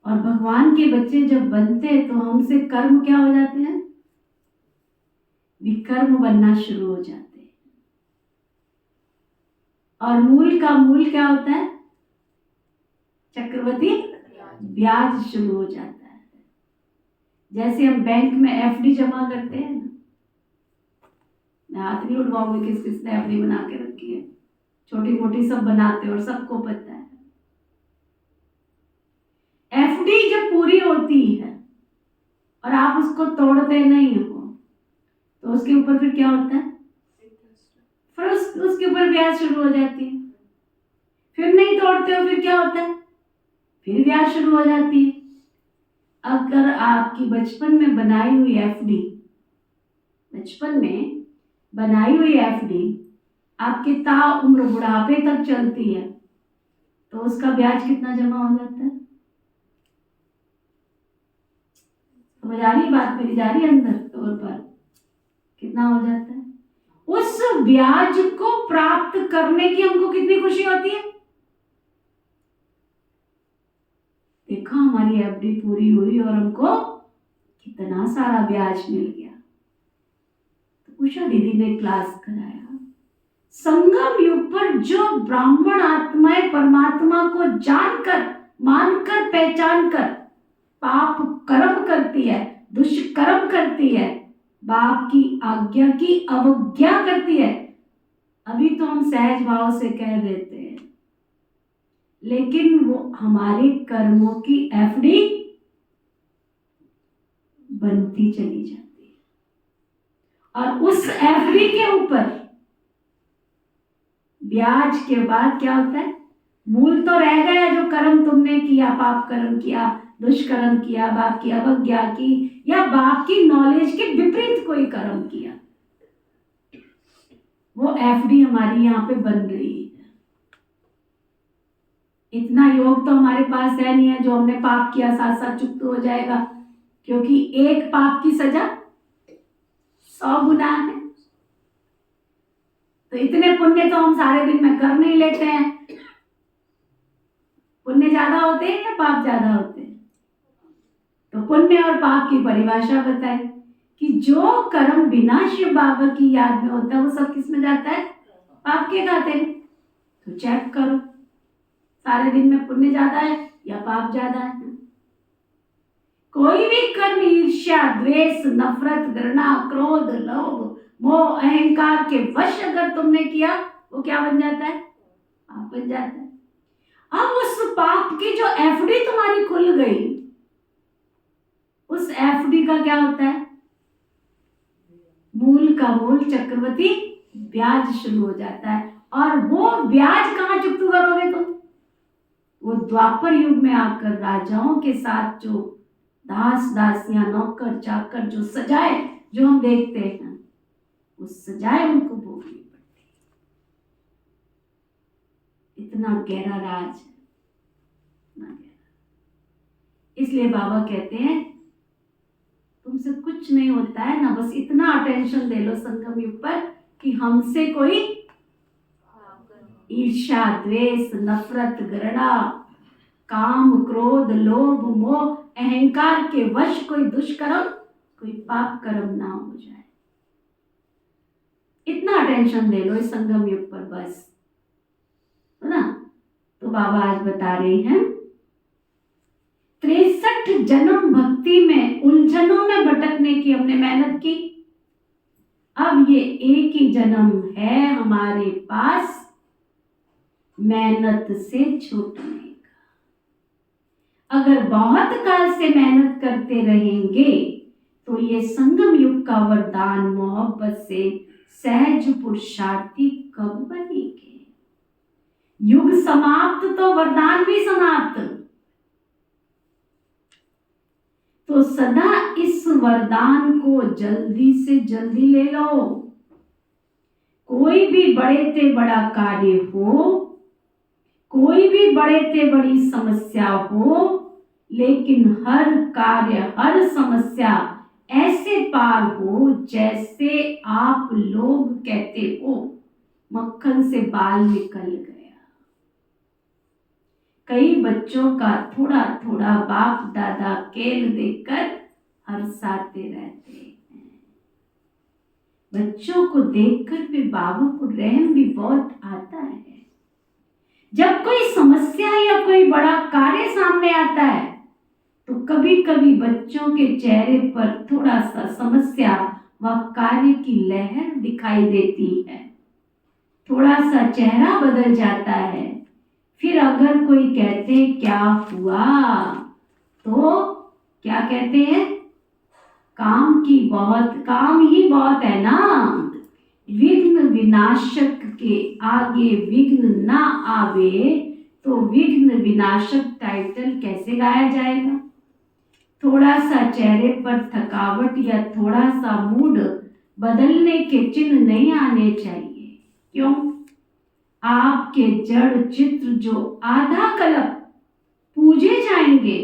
और भगवान के बच्चे जब बनते हैं तो हमसे कर्म क्या हो जाते हैं, विकर्म बनना शुरू हो जाते हैं। और मूल का मूल क्या होता है, चक्रवृद्धि ब्याज शुरू हो जाता है। जैसे हम बैंक में एफडी जमा करते हैं ना, मैं हाथ नहीं उठवाऊंगी किस किसने एफडी बना के रखी है, छोटी मोटी सब बनाते हैं और सबको पता है। एफडी जब पूरी होती है और आप उसको तोड़ते नहीं हो तो उसके ऊपर फिर क्या होता है, फिर उसके ऊपर ब्याज शुरू हो जाती है। फिर नहीं तोड़ते हो फिर क्या होता है, फिर ब्याज शुरू हो जाती है। अगर आपकी बचपन में बनाई हुई एफडी, बचपन में बनाई हुई एफडी आपके ताउम्र बुढ़ापे तक चलती है तो उसका ब्याज कितना जमा हो जाता है? समझ आ रही बात मेरी, जा रही है अंदर तौर पर? कितना हो जाता है? उस ब्याज को प्राप्त करने की हमको कितनी खुशी होती है। देखा हमारी एफडी पूरी हुई और हमको कितना सारा ब्याज मिल गया। तो उषा दीदी ने क्लास कराया, संगम युग पर जो ब्राह्मण आत्माएं परमात्मा को जानकर, मानकर, पहचान कर पाप कर्म करती है, दुष्कर्म करती है, बाप की आज्ञा की अवज्ञा करती है, अभी तो हम सहज भाव से कह देते हैं, लेकिन वो हमारे कर्मों की एफडी बनती चली जाती है और उस एफडी के ऊपर ब्याज के बाद क्या होता है, मूल तो रह गया जो कर्म तुमने किया, पाप कर्म किया, दुष्कर्म किया, बाप की अवज्ञा की या बाप की नॉलेज के विपरीत कोई कर्म किया, वो एफडी हमारी यहाँ पे बन रही है। इतना योग तो हमारे पास है नहीं है जो हमने पाप किया साथ साथ चुक्त हो जाएगा, क्योंकि एक पाप की सजा 100 गुना है। तो इतने पुण्य तो हम सारे दिन में कर नहीं लेते हैं। पुण्य ज्यादा होते हैं या पाप ज्यादा होते हैं? तो पुण्य और पाप की परिभाषा बताए कि जो कर्म बिना शिव बाबा की याद में होता है वो सब किस में जाता है, पाप के खाते में। तो चेक करो सारे दिन में पुण्य ज्यादा है या पाप ज्यादा है। कोई भी कर्म ईर्ष्या, द्वेष, नफरत, घृणा, क्रोध, लोभ, मोह, अहंकार के वश अगर तुमने किया वो क्या बन जाता है, पाप बन जाता है। अब उस पाप की जो एफडी तुम्हारी खुल गई, उस एफडी का क्या होता है, मूल का मूल चक्रवृद्धि ब्याज शुरू हो जाता है। और वो ब्याज कहाँ चुकता करोगे तुम? वो द्वापर युग में आकर राजाओं के साथ जो दास दासियां, नौकर चाकर, जो सजाए जो हम देखते हैं, उस सजाए उनको भोगनी पड़ती है। इतना गहरा राज है, इतना गहरा। इसलिए बाबा कहते हैं तुमसे कुछ नहीं होता है ना, बस इतना अटेंशन दे लो संगम युग पर कि हमसे कोई ईर्ष्या, द्वेष, नफरत, घृणा, काम, क्रोध, लोभ, मोह, अहंकार के वश कोई दुष्कर्म, कोई पाप कर्म ना हो जाए। इतना अटेंशन दे लो इस संगम युग पर बस, है ना। तो बाबा आज बता रहे हैं 63 जन्म भक्ति में उलझनों में भटकने की हमने मेहनत की, अब ये एक ही जन्म है हमारे पास मेहनत से छूटने का। अगर बहुत काल से मेहनत करते रहेंगे तो ये संगम युग का वरदान मोहब्बत से सहज पुरुषार्थी कब बनेंगे। युग समाप्त तो वरदान भी समाप्त। तो सदा इस वरदान को जल्दी से जल्दी ले लो। कोई भी बड़े से बड़ा कार्य हो, कोई भी बड़े से बड़ी समस्या हो, लेकिन हर कार्य, हर समस्या ऐसे पार हो जैसे आप लोग कहते हो मक्खन से बाल निकल गया। कई बच्चों का थोड़ा थोड़ा बाप दादा खेल देखकर हर्षाते रहते हैं। बच्चों को देखकर भी बाबा को रहम भी बहुत आता है। जब कोई समस्या या कोई बड़ा कार्य सामने आता है तो कभी कभी बच्चों के चेहरे पर थोड़ा सा समस्या व कार्य की लहर दिखाई देती है, थोड़ा सा चेहरा बदल जाता है। फिर अगर कोई कहते क्या हुआ तो क्या कहते हैं, काम ही बहुत है ना। विघ्न विनाशक के आगे विघ्न ना आवे तो विघ्न विनाशक टाइटल कैसे गाया जाएगा। थोड़ा सा चेहरे पर थकावट या थोड़ा सा मूड बदलने के चिन्ह नहीं आने चाहिए। क्यों? आपके जड़ चित्र जो आधा कल्प पूजे जाएंगे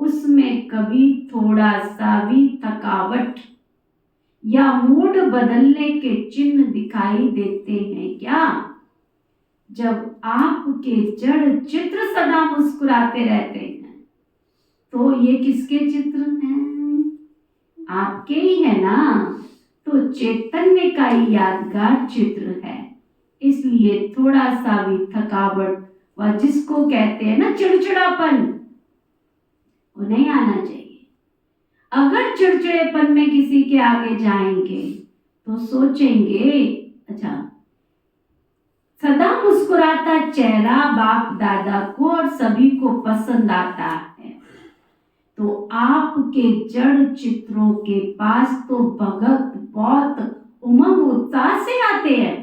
उसमें कभी थोड़ा सा भी थकावट या मूड बदलने के चिन्ह दिखाई देते हैं क्या? जब आपके जड़ चित्र सदा मुस्कुराते रहते हैं तो ये किसके चित्र हैं? आपके ही है ना। तो चैतन्य का ही यादगार चित्र है, इसलिए थोड़ा सा भी थकावट व जिसको कहते हैं ना चिड़चिड़ापन, वो नहीं आना चाहिए। अगर चिड़चिड़ेपन में किसी के आगे जाएंगे तो सोचेंगे अच्छा, सदा मुस्कुराता चेहरा बाप दादा को और सभी को पसंद आता है, तो आपके जड़ चित्रों के पास तो भगत बहुत उमंग उत्साह से आते हैं,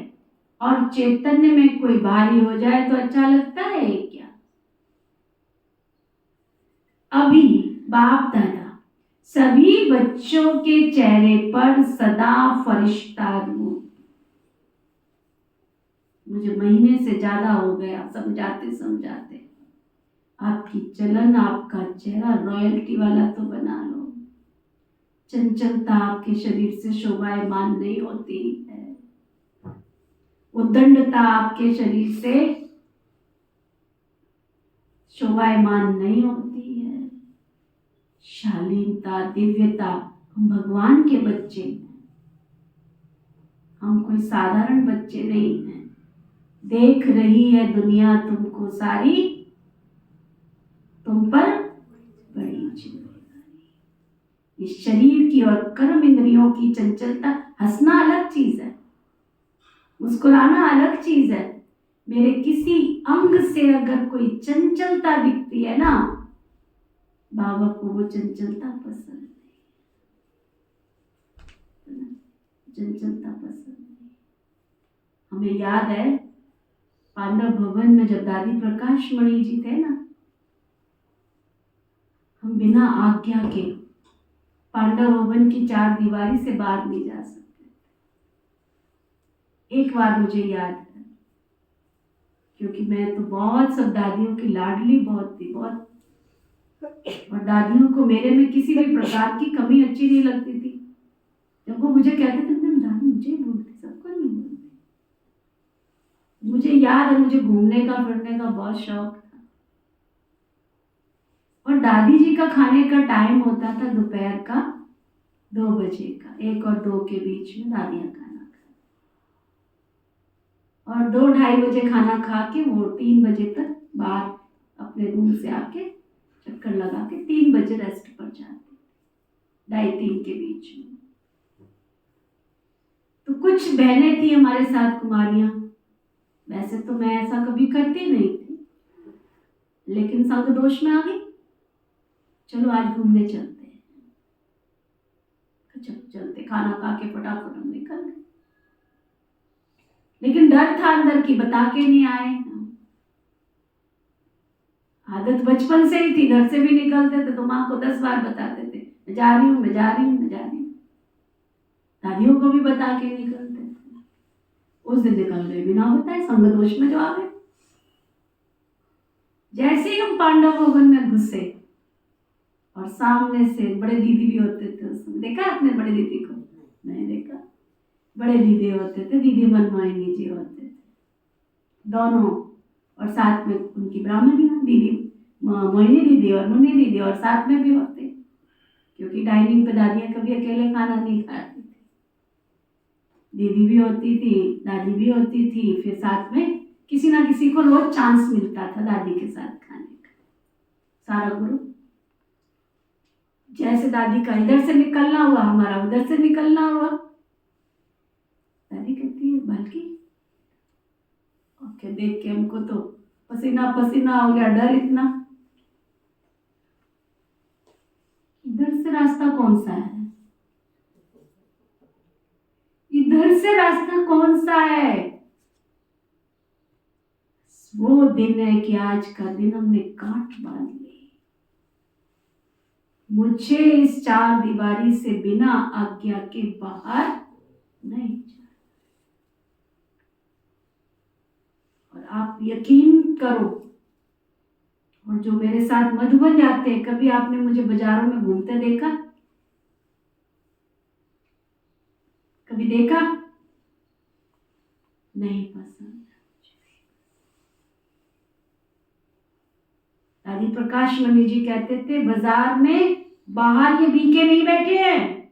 और चैतन्य में कोई भारी हो जाए तो अच्छा लगता है क्या? अभी बाप दादा सभी बच्चों के चेहरे पर सदा फरिश्ता रूप। मुझे महीने से ज्यादा हो गया समझाते समझाते, आपकी चलन आपका चेहरा रॉयल्टी वाला तो बना लो। चंचलता आपके शरीर से शोभायमान नहीं होती है, उद्दंडता आपके शरीर से शोभायमान नहीं होती है। शालीनता दिव्यता, हम भगवान के बच्चे हैं, हम कोई साधारण बच्चे नहीं हैं। देख रही है दुनिया तुमको सारी, तुम पर बड़ी जिम्मेदारी। इस शरीर की और कर्म इंद्रियों की चंचलता, हंसना अलग चीज है, मुस्कुराना अलग चीज है। मेरे किसी अंग से अगर कोई चंचलता दिखती है ना, बाबा को वो चंचलता पसंद नहीं, चंचलता पसंद नहीं। हमें याद है पांडव भवन में जब दादी प्रकाश मणि जी थे ना, हम बिना आज्ञा के पांडव भवन की चार दीवारी से बाहर नहीं जा सकते। एक बार मुझे याद है, क्योंकि मैं तो बहुत सब दादियों की लाडली बहुत थी, बहुत, और दादियों को मेरे में किसी भी प्रकार की कमी अच्छी नहीं लगती थी। जब वो मुझे कहते थे दादी मुझे बोलती, सबको नहीं बोलती। मुझे याद है मुझे घूमने का फिरने का बहुत शौक था, और दादी जी का खाने का टाइम होता था दोपहर का 2 बजे का, 1 और 2 के बीच में दादियाँ खाना खाती, और 2-2:30 बजे खाना खा के वो 3 बजे तक बाहर अपने रूम से आके चक्कर लगा के 3 बजे रेस्ट पर जाते, 2:30-3 के बीच में। तो कुछ बहनें थी हमारे साथ कुमारियां, वैसे तो मैं ऐसा कभी करती नहीं थी, लेकिन संग दोष में आ गई, चलो आज घूमने चलते हैं। चलते, खाना खा के फटाफट हम निकल गए, लेकिन डर था अंदर की, बता के नहीं आए। आदत बचपन से ही थी, घर से भी निकलते थे तो माँ को 10 बार बताते थे मैं जा रही हूँ, मैं जा रही हूँ, मैं जा रही हूँ। दादियों को भी बता के निकलते थे। उस दिन निकल गए बिना बताए, संग दोष में जो आ गए। जैसे ही हम पांडव भवन में घुसे और सामने से बड़े दीदी भी होते थे, उसमें देखा आपने बड़े दीदी को? नहीं देखा। बड़े दीदी होते थे, दीदी मनमोहिनी जी होते थे दोनों, और साथ में उनकी ब्राह्मणी दीदी मोहिनी दीदी और मुन्नी दीदी, और साथ में भी होते, क्योंकि डाइनिंग पे दादियाँ कभी अकेले खाना नहीं खाती थी, दीदी भी होती थी, दादी भी होती थी, फिर साथ में किसी ना किसी को रोज चांस मिलता था दादी के साथ खाने का, सारा ग्रुप। जैसे दादी का इधर से निकलना हुआ, हमारा उधर से निकलना हुआ। दादी कहती है बालकी, ओके, देख के हमको तो पसीना पसीना हो गया, डर इतना। इधर से रास्ता कौन सा है? इधर से रास्ता कौन सा है? वो दिन है कि आज का दिन हमने गांठ बांध ली। मुझे इस चार दीवारी से बिना आज्ञा के बाहर नहीं जाना। और आप यकीन करो, और जो मेरे साथ मधुबन जाते हैं, कभी आपने मुझे बाजारों में घूमते देखा? कभी देखा? नहीं पसंद। दादी प्रकाश मणि जी कहते थे, बाजार में बाहर ये बीके नहीं बैठे हैं,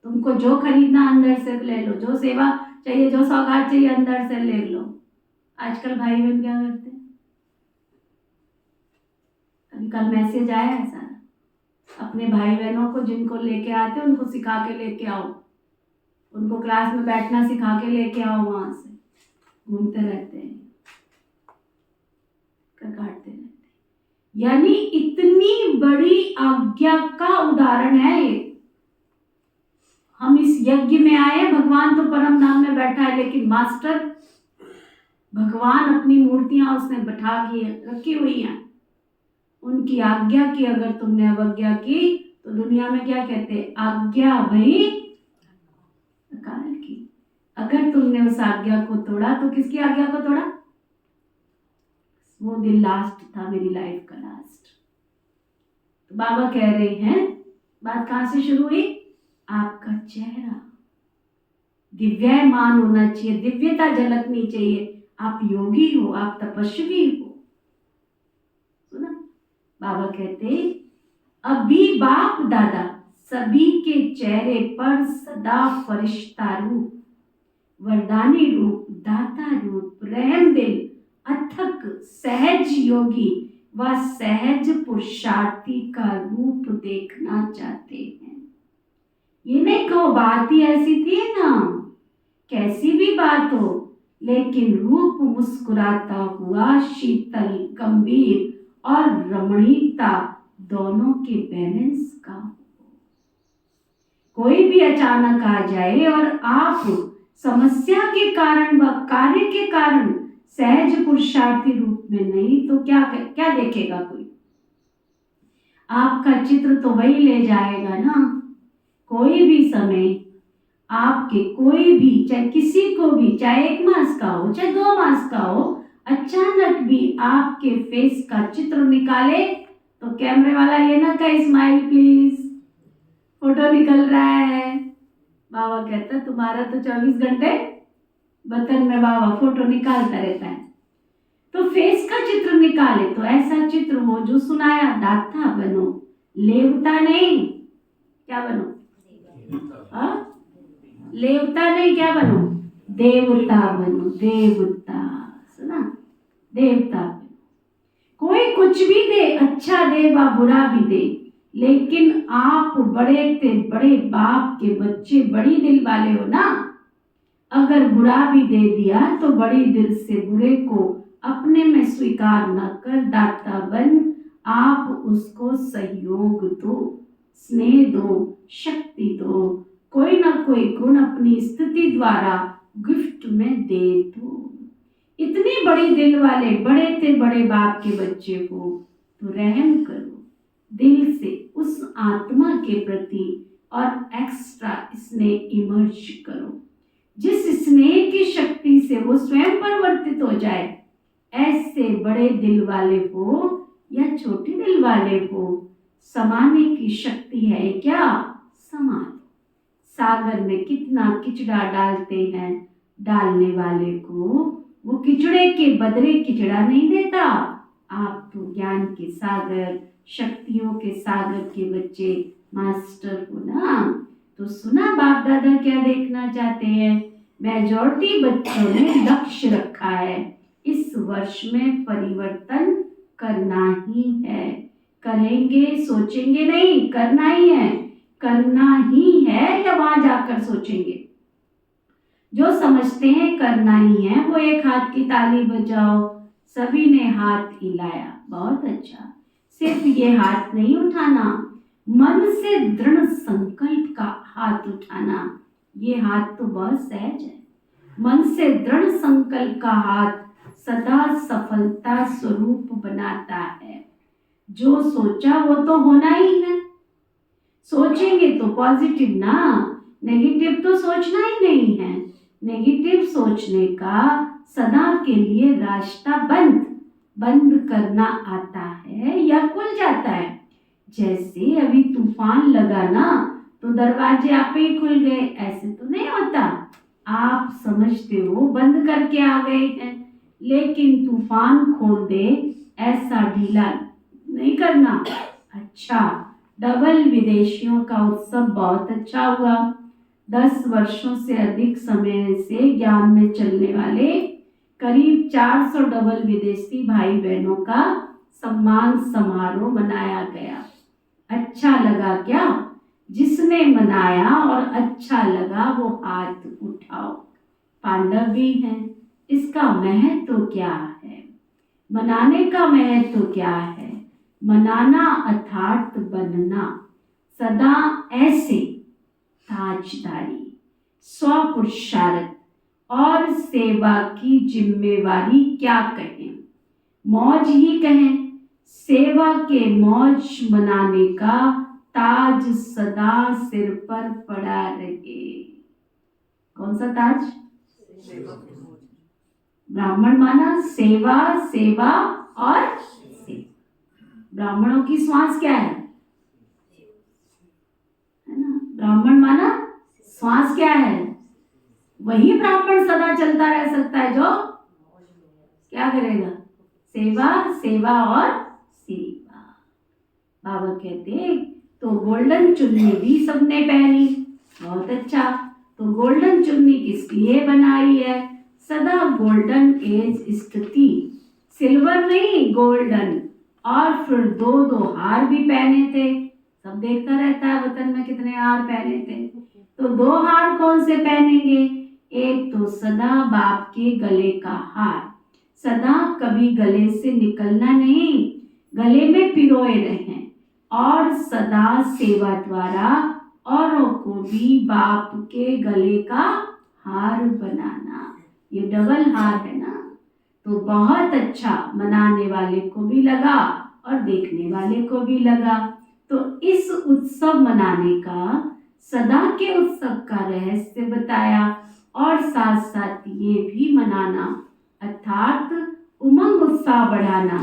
तुमको जो खरीदना अंदर से ले लो, जो सेवा चाहिए, जो सौगात चाहिए अंदर से ले लो। आजकल भाई बहन क्या करते हैं? अभी कल मैसेज आया है सारा, अपने भाई बहनों को जिनको लेके आते उनको सिखा के लेके आओ, उनको क्लास में बैठना सिखा के लेके आओ। वहां से घूमते रहते हैं, काटते रहते हैं। यानी इतनी बड़ी आज्ञा का उदाहरण है ये। हम इस यज्ञ में आए, भगवान तो परम धाम में बैठा है, लेकिन मास्टर भगवान अपनी मूर्तियां उसने बैठा के रखी हुई हैं। उनकी आज्ञा की अगर तुमने अवज्ञा की तो दुनिया में क्या कहते हैं? आज्ञा भई अकाल की। अगर तुमने उस आज्ञा को तोड़ा तो किसकी आज्ञा को तोड़ा? वो दिन लास्ट था, मेरी लाइफ का लास्ट। तो बाबा कह रहे हैं, बात कहां से शुरू हुई? आपका चेहरा दिव्यमान होना चाहिए, दिव्यता झलकनी चाहिए। आप योगी हो, आप तपस्वी हो। सुना? बाबा कहते, अभी बाप दादा सभी के चेहरे पर सदा फरिश्ता रूप, वरदानी रूप, दाता रूप, रहम दिल, अथक सहज योगी व सहज पुरुषार्थी का रूप देखना चाहते हैं। ये नहीं कहो बात ही ऐसी थी ना, कैसी भी बात हो, लेकिन रूप मुस्कुराता हुआ, शीतल, गंभीर और रमणीयता दोनों के बैलेंस का हो। कोई भी अचानक आ जाए और आप समस्या के कारण व कार्य के कारण सहज पुरुषार्थी रूप में नहीं, तो क्या देखेगा कोई? आपका चित्र तो वही ले जाएगा ना। कोई भी समय आपके, कोई भी, चाहे किसी को भी, चाहे 1 मास का हो, चाहे 2 मास का हो, अचानक भी आपके फेस का चित्र निकाले तो कैमरे वाला ये ना कहे स्माइल प्लीज, फोटो निकल रहा है। बाबा कहता तुम्हारा तो 24 घंटे बतन में बाबा फोटो निकालता रहता है। तो फेस का चित्र निकाले तो ऐसा चित्र हो जो सुनाया, दाता बनो, लेवता नहीं। क्या बनो? लेवता नहीं, क्या बनो? देवता बनो, देवता। सुना? देवता बनो। कोई कुछ भी दे, अच्छा दे व बुरा भी दे, लेकिन आप बड़े ते बड़े बाप के बच्चे, बड़ी दिल वाले हो ना। अगर बुरा भी दे दिया तो बड़ी दिल से बुरे को अपने में स्वीकार न कर दाता बन, आप उसको सहयोग दो, स्नेह दो, शक्ति दो, कोई ना कोई गुण अपनी स्थिति द्वारा गिफ्ट में दे दो। इतनी बड़ी दिल वाले, बड़े ते बड़े बाप के बच्चे हो तो रहम करो, दिल से उस आत्मा के प्रति और एक्स्ट्रा स्नेह इमर्ज करो, जिस स्नेह की शक्ति से वो स्वयं परिवर्तित हो जाए। ऐसे बड़े दिल वाले हो या छोटे दिल वाले हो, समाने की शक्ति है क्या? समा लो। सागर में कितना किचड़ा डालते हैं, डालने वाले को वो किचड़े के बदले किचड़ा नहीं देता। आप तो ज्ञान के सागर, शक्तियों के सागर के बच्चे, मास्टर हो ना। तो सुना बाप दादा क्या देखना चाहते हैं? मेजॉरिटी बच्चों ने लक्ष्य रखा है, इस वर्ष में परिवर्तन करना ही है। करेंगे, सोचेंगे नहीं, करना ही है, करना ही है, या वहां जाकर सोचेंगे? जो समझते हैं करना ही है वो एक हाथ की ताली बजाओ। सभी ने हाथ हिलाया, बहुत अच्छा। सिर्फ ये हाथ नहीं उठाना, मन से दृढ़ संकल्प का हाथ उठाना। ये हाथ तो बहुत सहज है। मन से दृढ़ संकल्प का हाथ सदा सफलता स्वरूप बनाता है। जो सोचा वो तो होना ही है। सोचेंगे तो पॉजिटिव ना, नेगेटिव तो सोचना ही नहीं है। नेगेटिव सोचने का सदा के लिए रास्ता बंद करना आता है या खुल जाता है। जैसे अभी तूफान लगा ना तो दरवाजे आपे ही खुल गए, ऐसे तो नहीं होता। आप समझते हो बंद करके आ गए हैं, लेकिन तूफान खोल दे ऐसा ढीला नहीं करना। अच्छा, डबल विदेशियों का उत्सव बहुत अच्छा हुआ। 10 वर्षों से अधिक समय से ज्ञान में चलने वाले करीब 400 डबल विदेशी भाई बहनों का सम्मान समारोह मनाया गया। अच्छा लगा क्या? जिसने मनाया और अच्छा लगा वो हाथ उठाओ। पांडव भी हैं। इसका महत्व क्या है? मनाने का महत्व क्या है? मनाना अर्थात बनना। सदा ऐसे ताजदारी, स्वपुरुषार्थ और सेवा की जिम्मेवारी क्या कहें, मौज ही कहें। सेवा के मौज मनाने का ताज सदा सिर पर पड़ा रहे। कौन सा ताज? ब्राह्मण माना सेवा, सेवा और सेवा। ब्राह्मणों की श्वास क्या है ना? ब्राह्मण माना श्वास क्या है? वही ब्राह्मण सदा चलता रह सकता है जो क्या करेगा? सेवा, सेवा और सेवा। बाबा कहते तो गोल्डन चुन्नी भी सबने पहनी, बहुत अच्छा। तो गोल्डन चुन्नी किस लिए बनाई है? सदा गोल्डन एज स्थिति, सिल्वर नहीं गोल्डन। और फिर दो हार भी पहने थे। सब देखता रहता है वतन में कितने हार पहने थे। तो 2 हार कौन से पहनेंगे? एक तो सदा बाप के गले का हार, सदा कभी गले से निकलना नहीं, गले में पिरोए रहें। और सदा सेवा द्वारा औरों को भी बाप के गले का हार बनाना। ये डबल हार है ना। तो बहुत अच्छा, मनाने वाले को भी लगा और देखने वाले को भी लगा। तो इस उत्सव मनाने का, सदा के उत्सव का रहस्य बताया। और साथ साथ ये भी मनाना अर्थात उमंग उत्साह बढ़ाना।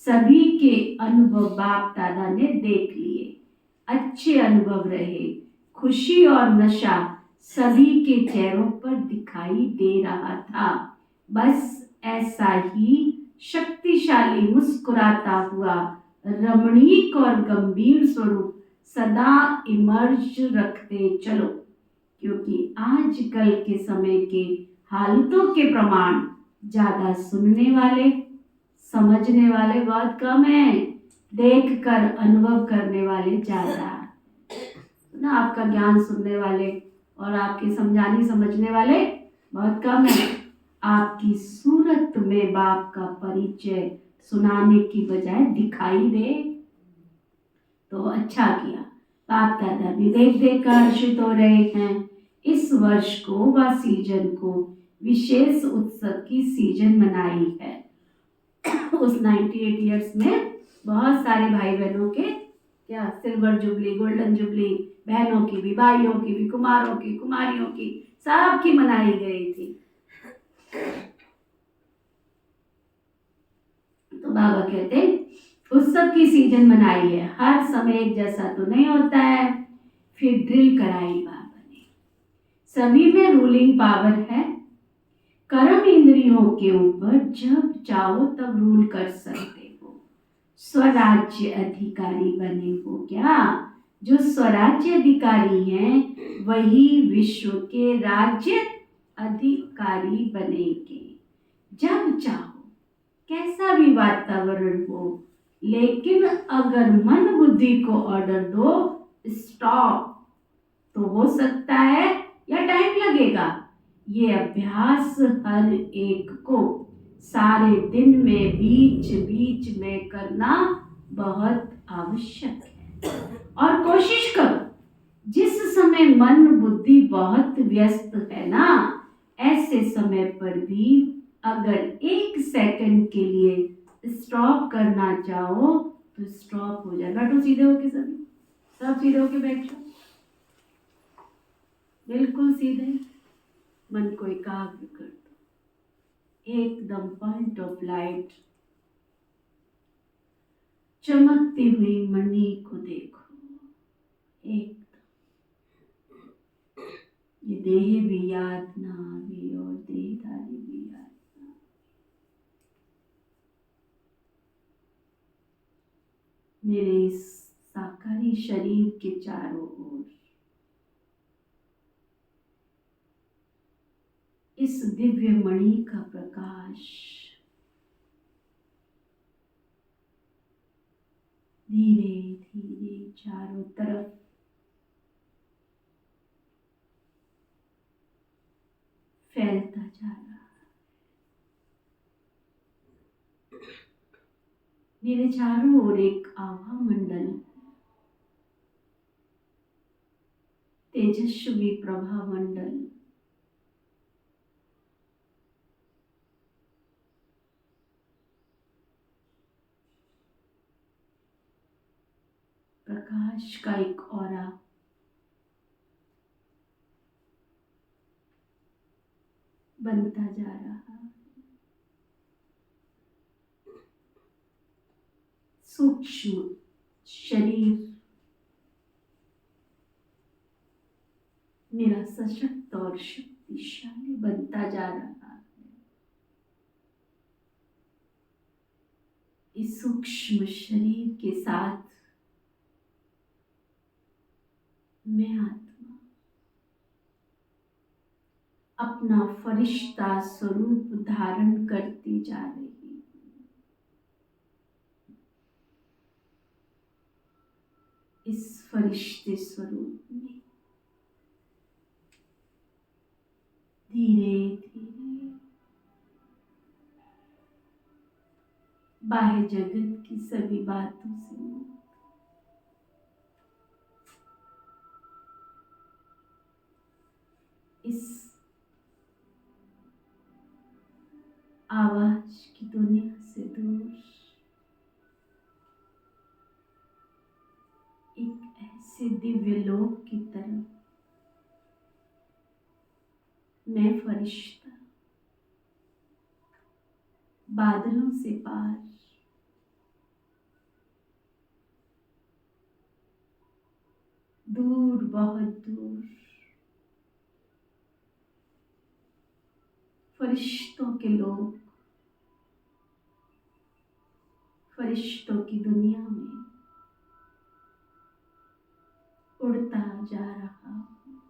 सभी के अनुभव बाप दादा ने देख लिए, अच्छे अनुभव रहे। खुशी और नशा सभी के चेहरों पर दिखाई दे रहा था। बस ऐसा ही शक्तिशाली मुस्कुराता हुआ रमणीक और गंभीर स्वरूप सदा इमर्ज रखते चलो, क्योंकि आजकल के समय के हालतों के प्रमाण ज्यादा सुनने वाले, समझने वाले बहुत कम है, देखकर अनुभव करने वाले ज्यादा ना। आपका ज्ञान सुनने वाले और आपके समझाने समझने वाले बहुत कम है। आपकी सूरत में बाप का परिचय सुनाने की बजाय दिखाई दे तो अच्छा किया। बाप दादा भी देख देख कर हर्षित हो रहे हैं। इस वर्ष को व सीजन को विशेष उत्सव की सीजन मनाई है। उस 98 इयर्स में बहुत सारे भाई बहनों के क्या सिल्वर जुबली, गोल्डन जुबली, बहनों की भी, भाइयों की भी, कुमारों की, कुमारियों की, सबकी मनाई गई थी। तो बाबा कहते उत्सव की सीजन मनाई है। हर समय एक जैसा तो नहीं होता है। फिर ड्रिल कराई बाबा ने। सभी में रूलिंग पावर है। कर्म इंद्रियों के ऊपर जब चाहो तब रूल कर सकते हो। स्वराज्य अधिकारी बने हो क्या? जो स्वराज्य अधिकारी हैं वही विश्व के राज्य अधिकारी बनेंगे। जब चाहो कैसा भी वातावरण हो, लेकिन अगर मन बुद्धि को ऑर्डर दो स्टॉप, तो हो सकता है या टाइम लगेगा। ये अभ्यास हर एक को सारे दिन में बीच बीच में करना बहुत आवश्यक है। और कोशिश करो जिस समय मन बुद्धि बहुत व्यस्त है ना, ऐसे समय पर भी अगर 1 सेकंड के लिए स्टॉप करना चाहो तो स्टॉप हो जाए। बैठो सीधे होके, सभी सब सीधे होके बैठ जाओ, बिल्कुल सीधे। मन को एकाग्र कर दो, एकदम पॉइंट ऑफ लाइट, चमकती हुई मणि को देखो। एक ये देह भी याद ना आवे और देहधारी भी याद ना आवे। मेरे इस साकारी शरीर के चारों ओर इस दिव्य मणि का प्रकाश धीरे धीरे चारों तरफ फैलता जा रहा है। मेरे चारों ओर एक आभा मंडल, तेजस्वी प्रभा मंडल प्रकाश का एक ऑरा बनता जा रहा है। सूक्ष्म शरीर मेरा सशक्त और शक्तिशाली बनता जा रहा है। इस सूक्ष्म शरीर के साथ मैं आत्मा अपना फरिश्ता स्वरूप धारण करती जा रही हूँ। इस फरिश्ते स्वरूप में धीरे धीरे बाह्य जगत की सभी बातों से मुक्त, इस आवाज की दुनिया से दूर एक ऐसे दिव्य लोक की तरफ मैं फरिश्ता बादलों से पार दूर, बहुत दूर फरिश्तों के लोग, फरिश्तों की दुनिया में उड़ता जा रहा हूँ,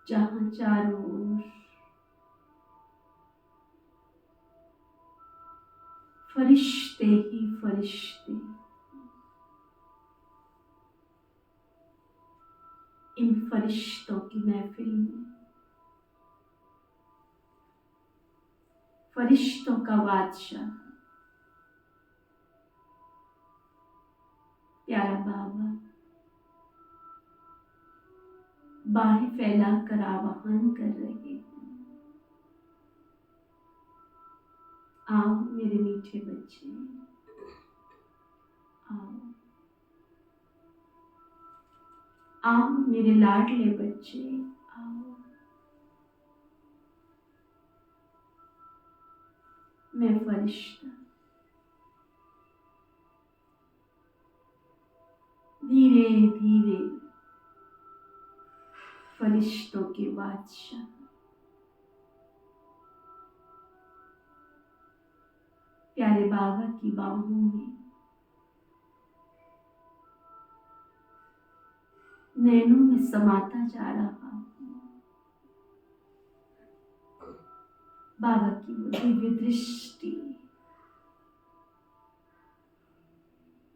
जहाँ चारों ओर फरिश्ते ही फरिश्ते इन फरिश्तों की महफिल में फरिश्तों का बादशाह प्यारा बाबा बाहें फैलाकर आवाहन कर रहे हैं। आओ मेरे मीठे बच्चे, आओ आओ मेरे लाडले बच्चे, आओ। मैं फरिश्ता धीरे धीरे फरिश्तों के बादशाह प्यारे बाबा की बाहों में नैनों में समाता जा रहा हूँ। बाबा की वो दिव्य दृष्टि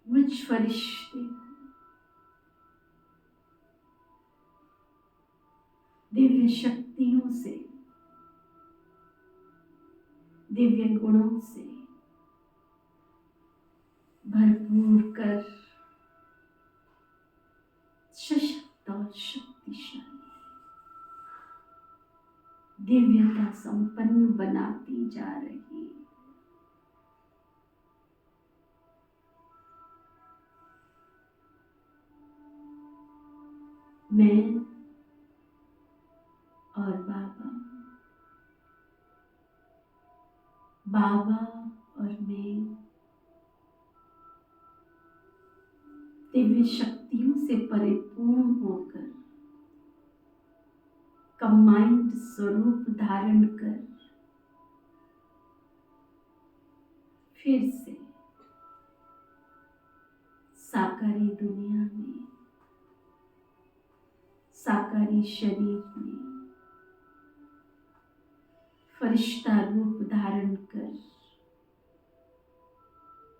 मुझ फरिश्ते दिव्य शक्तियों से, दिव्य गुणों से भरपूर कर सशक्त और शक्तिशाली दिव्यता संपन्न बनाती जा रही है। मैं और बाबा, बाबा और मैं दिव्य शक्तियों से परिपूर्ण होकर कंबाइंड स्वरूप धारण कर फिर से साकारी दुनिया में, साकारी शरीर में फरिश्ता रूप धारण कर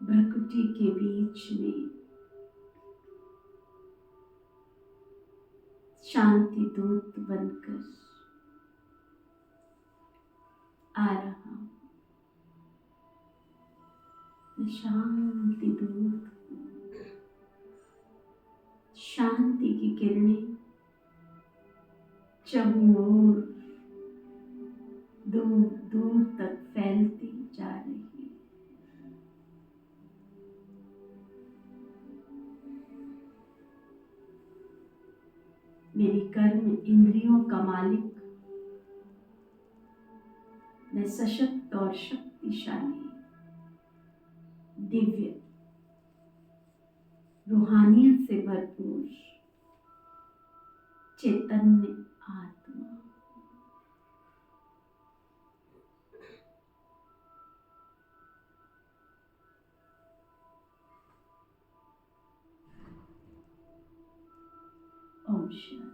प्रकृति के बीच में शांति दूत बनकर आ रहा हूं। मैं शांति दूत, शांति की किरणें चारों ओर दूर दूर तक फैलती जा रही है। मेरी कर्म इंद्रियों का मालिक मैं सशक्त और शक्तिशाली दिव्य रूहानियत से भरपूर चैतन्य आत्मा। ओम शांति।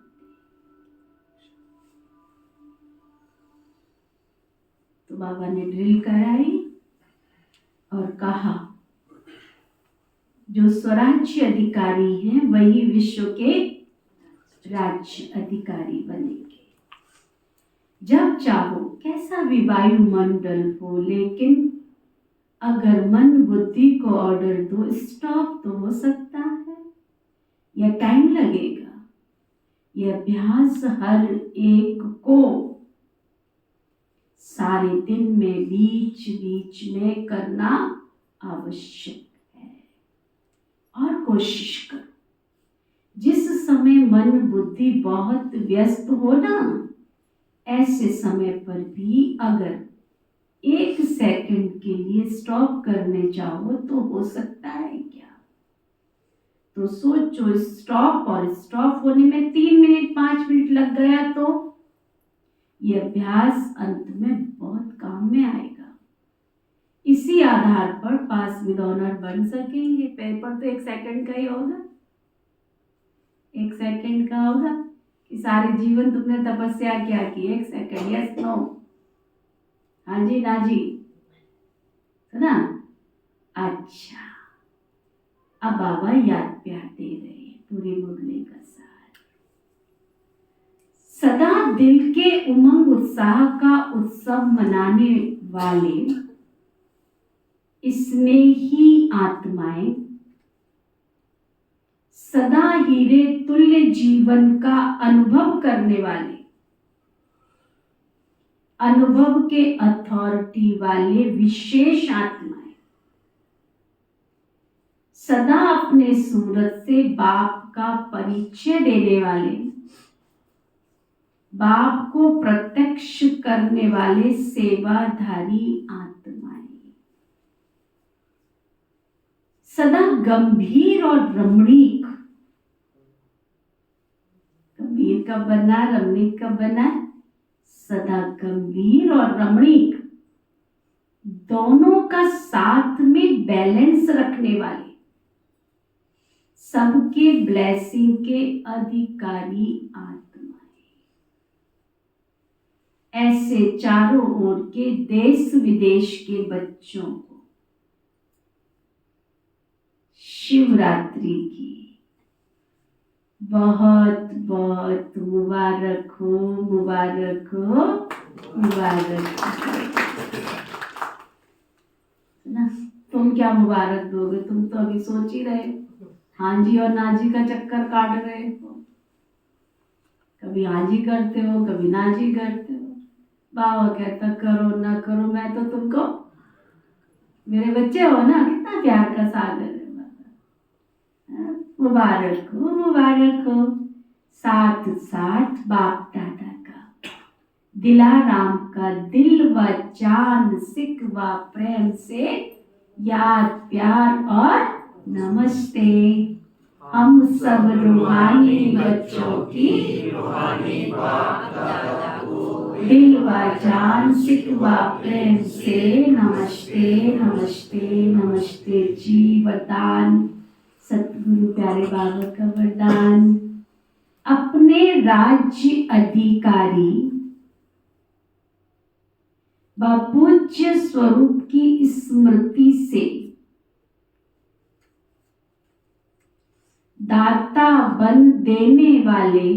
तो बाबा ने ड्रिल कराई और कहा जो स्वराज्य अधिकारी हैं वही विश्व के राज्य अधिकारी बनेंगे। जब चाहो कैसा भी वायुमंडल हो, लेकिन अगर मन बुद्धि को ऑर्डर दो स्टॉप तो हो सकता है, यह टाइम लगेगा। यह अभ्यास हर एक को सारे दिन में बीच बीच में करना आवश्यक है। और कोशिश करो जिस समय मन बुद्धि बहुत व्यस्त हो ना, ऐसे समय पर भी अगर 1 सेकंड के लिए स्टॉप करने चाहो तो हो सकता है क्या? तो सोचो, स्टॉप और स्टॉप होने में 3 मिनट 5 मिनट लग गया तो यह अभ्यास अंत में बहुत काम में आएगा। इसी आधार पर पास विद ऑनर बन सकेंगे। पेपर तो 1 सेकंड का ही होगा, 1 सेकंड का होगा कि सारे जीवन तुमने तपस्या क्या की। 1 सेकंड, यस नो, हाँ जी ना जी, सुना? अच्छा, अब बाबा याद प्यार दे रहे हैं पूरे मुरली का सार। सदा दिल के उमंग उत्साह का उत्सव मनाने वाले स्नेही आत्माएं, सदा हीरे तुल्य जीवन का अनुभव करने वाले, अनुभव के अथॉरिटी वाले विशेष आत्माएं, सदा अपने सूरत से बाप का परिचय देने वाले, बाप को प्रत्यक्ष करने वाले सेवाधारी आत्माएं, सदा गंभीर और रमणीक। गंभीर कब बना, रमणीक कब बना? सदा गंभीर और रमणीक दोनों का साथ में बैलेंस रखने वाले, सबके ब्लेसिंग के अधिकारी आत्माएं। ऐसे चारों ओर के देश विदेश के बच्चों को शिवरात्रि की बहुत बहुत मुबारक हो, मुबारक हो, मुबारक हो। ना तुम क्या मुबारक दोगे? तुम तो अभी सोच ही रहे हो, हाँ जी और ना जी का चक्कर काट रहे हो। कभी हाँ जी करते हो, कभी ना जी करते हो। बाबा कहता करो ना करो, मैं तो तुमको मेरे बच्चे हो ना, कितना प्यार का सागर है बाबा। मुबारक हो, मुबारक हो। साथ साथ बाप दादा का, दिलाराम का दिल व जान सिक व प्रेम से याद प्यार और नमस्ते। हम सब रूहानी बच्चों की दिल व जान सिक व प्रेम से नमस्ते, नमस्ते, नमस्ते जी। वरदान सतगुरु प्यारे बाबा का वरदान, अपने राज्य अधिकारी व पूज्य स्वरूप की स्मृति से दाता बन देने वाले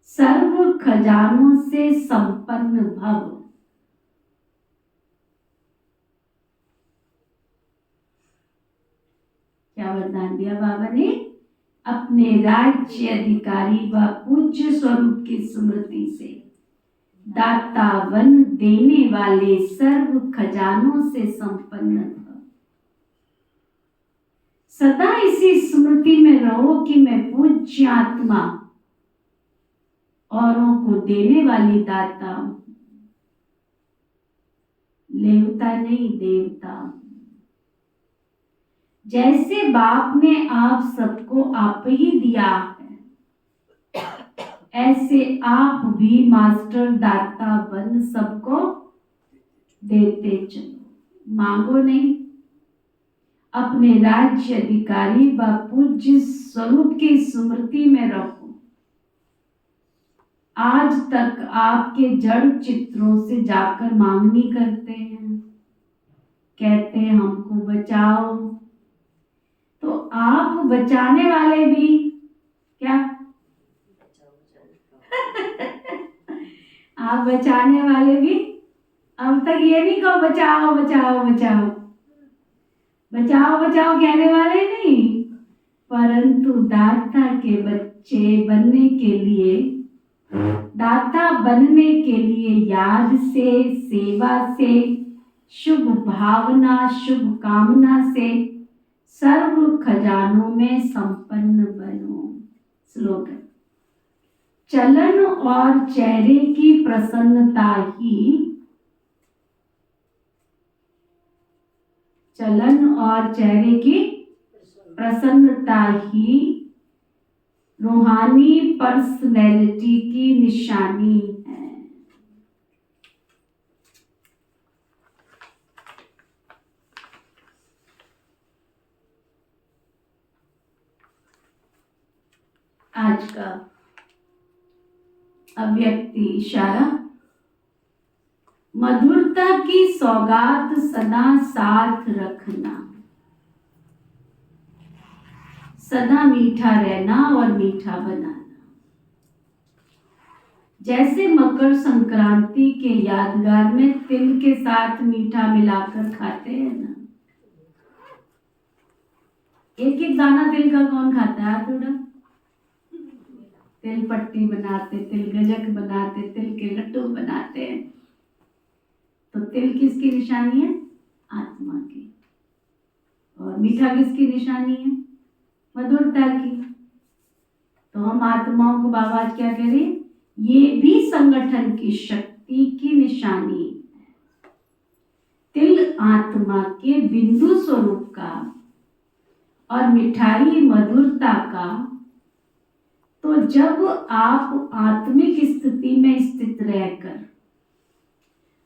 सर्व खजानों से संपन्न भव। क्या वरदान दिया बाबा ने? अपने राज्य अधिकारी व पूज्य स्वरूप की स्मृति से दाता बन देने वाले सर्व खजानों से संपन्न भव। सदा इसी स्मृति में रहो कि मैं पूज्य आत्मा औरों को देने वाली दाता हूं, लेवता नहीं देवता हूं। जैसे बाप ने आप सबको आप ही दिया है, ऐसे आप भी मास्टर दाता बन सबको देते चलो। मांगो नहीं, अपने राज्य अधिकारी व पूज्य स्वरूप की स्मृति में रखो। आज तक आपके जड़ चित्रों से जाकर मांगनी करते हैं, कहते हैं हमको बचाओ, तो आप बचाने वाले भी क्या आप बचाने वाले भी अब तक ये नहीं कहो बचाओ बचाओ बचाओ, बचाओ बचाओ कहने वाले नहीं, परंतु दाता के बच्चे बनने के लिए, दाता बनने के लिए याद से, सेवा से, शुभ भावना, शुभ कामना से सर्व खजानों में संपन्न बनो। स्लोगन, चलन और चेहरे की प्रसन्नता ही, चलन और चेहरे की प्रसन्नता ही रूहानी पर्सनैलिटी की निशानी है। आज का अव्यक्ति इशारा, मधुरता की सौगात सदा साथ रखना, सदा मीठा रहना और मीठा बनाना। जैसे मकर संक्रांति के यादगार में तिल के साथ मीठा मिलाकर खाते हैं ना, एक एक दाना तिल का कौन खाता है? आप थोड़ा तिल पट्टी बनाते, तिल गजक बनाते, तिल के लड्डू बनाते हैं, तो तिल किसकी निशानी है? आत्मा की। और मीठा किसकी निशानी है? मधुरता की। तो हम आत्माओं को बाबा आज क्या कह रहे हैं? ये भी संगठन की शक्ति की निशानी है। तिल आत्मा के बिंदु स्वरूप का और मिठाई मधुरता का। तो जब आप आत्मिक स्थिति में स्थित रहकर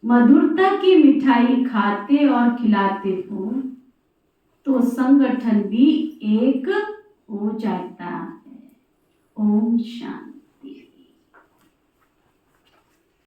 मधुरता की मिठाई खाते और खिलाते हो, तो संगठन भी एक हो जाता है। ओम शांति।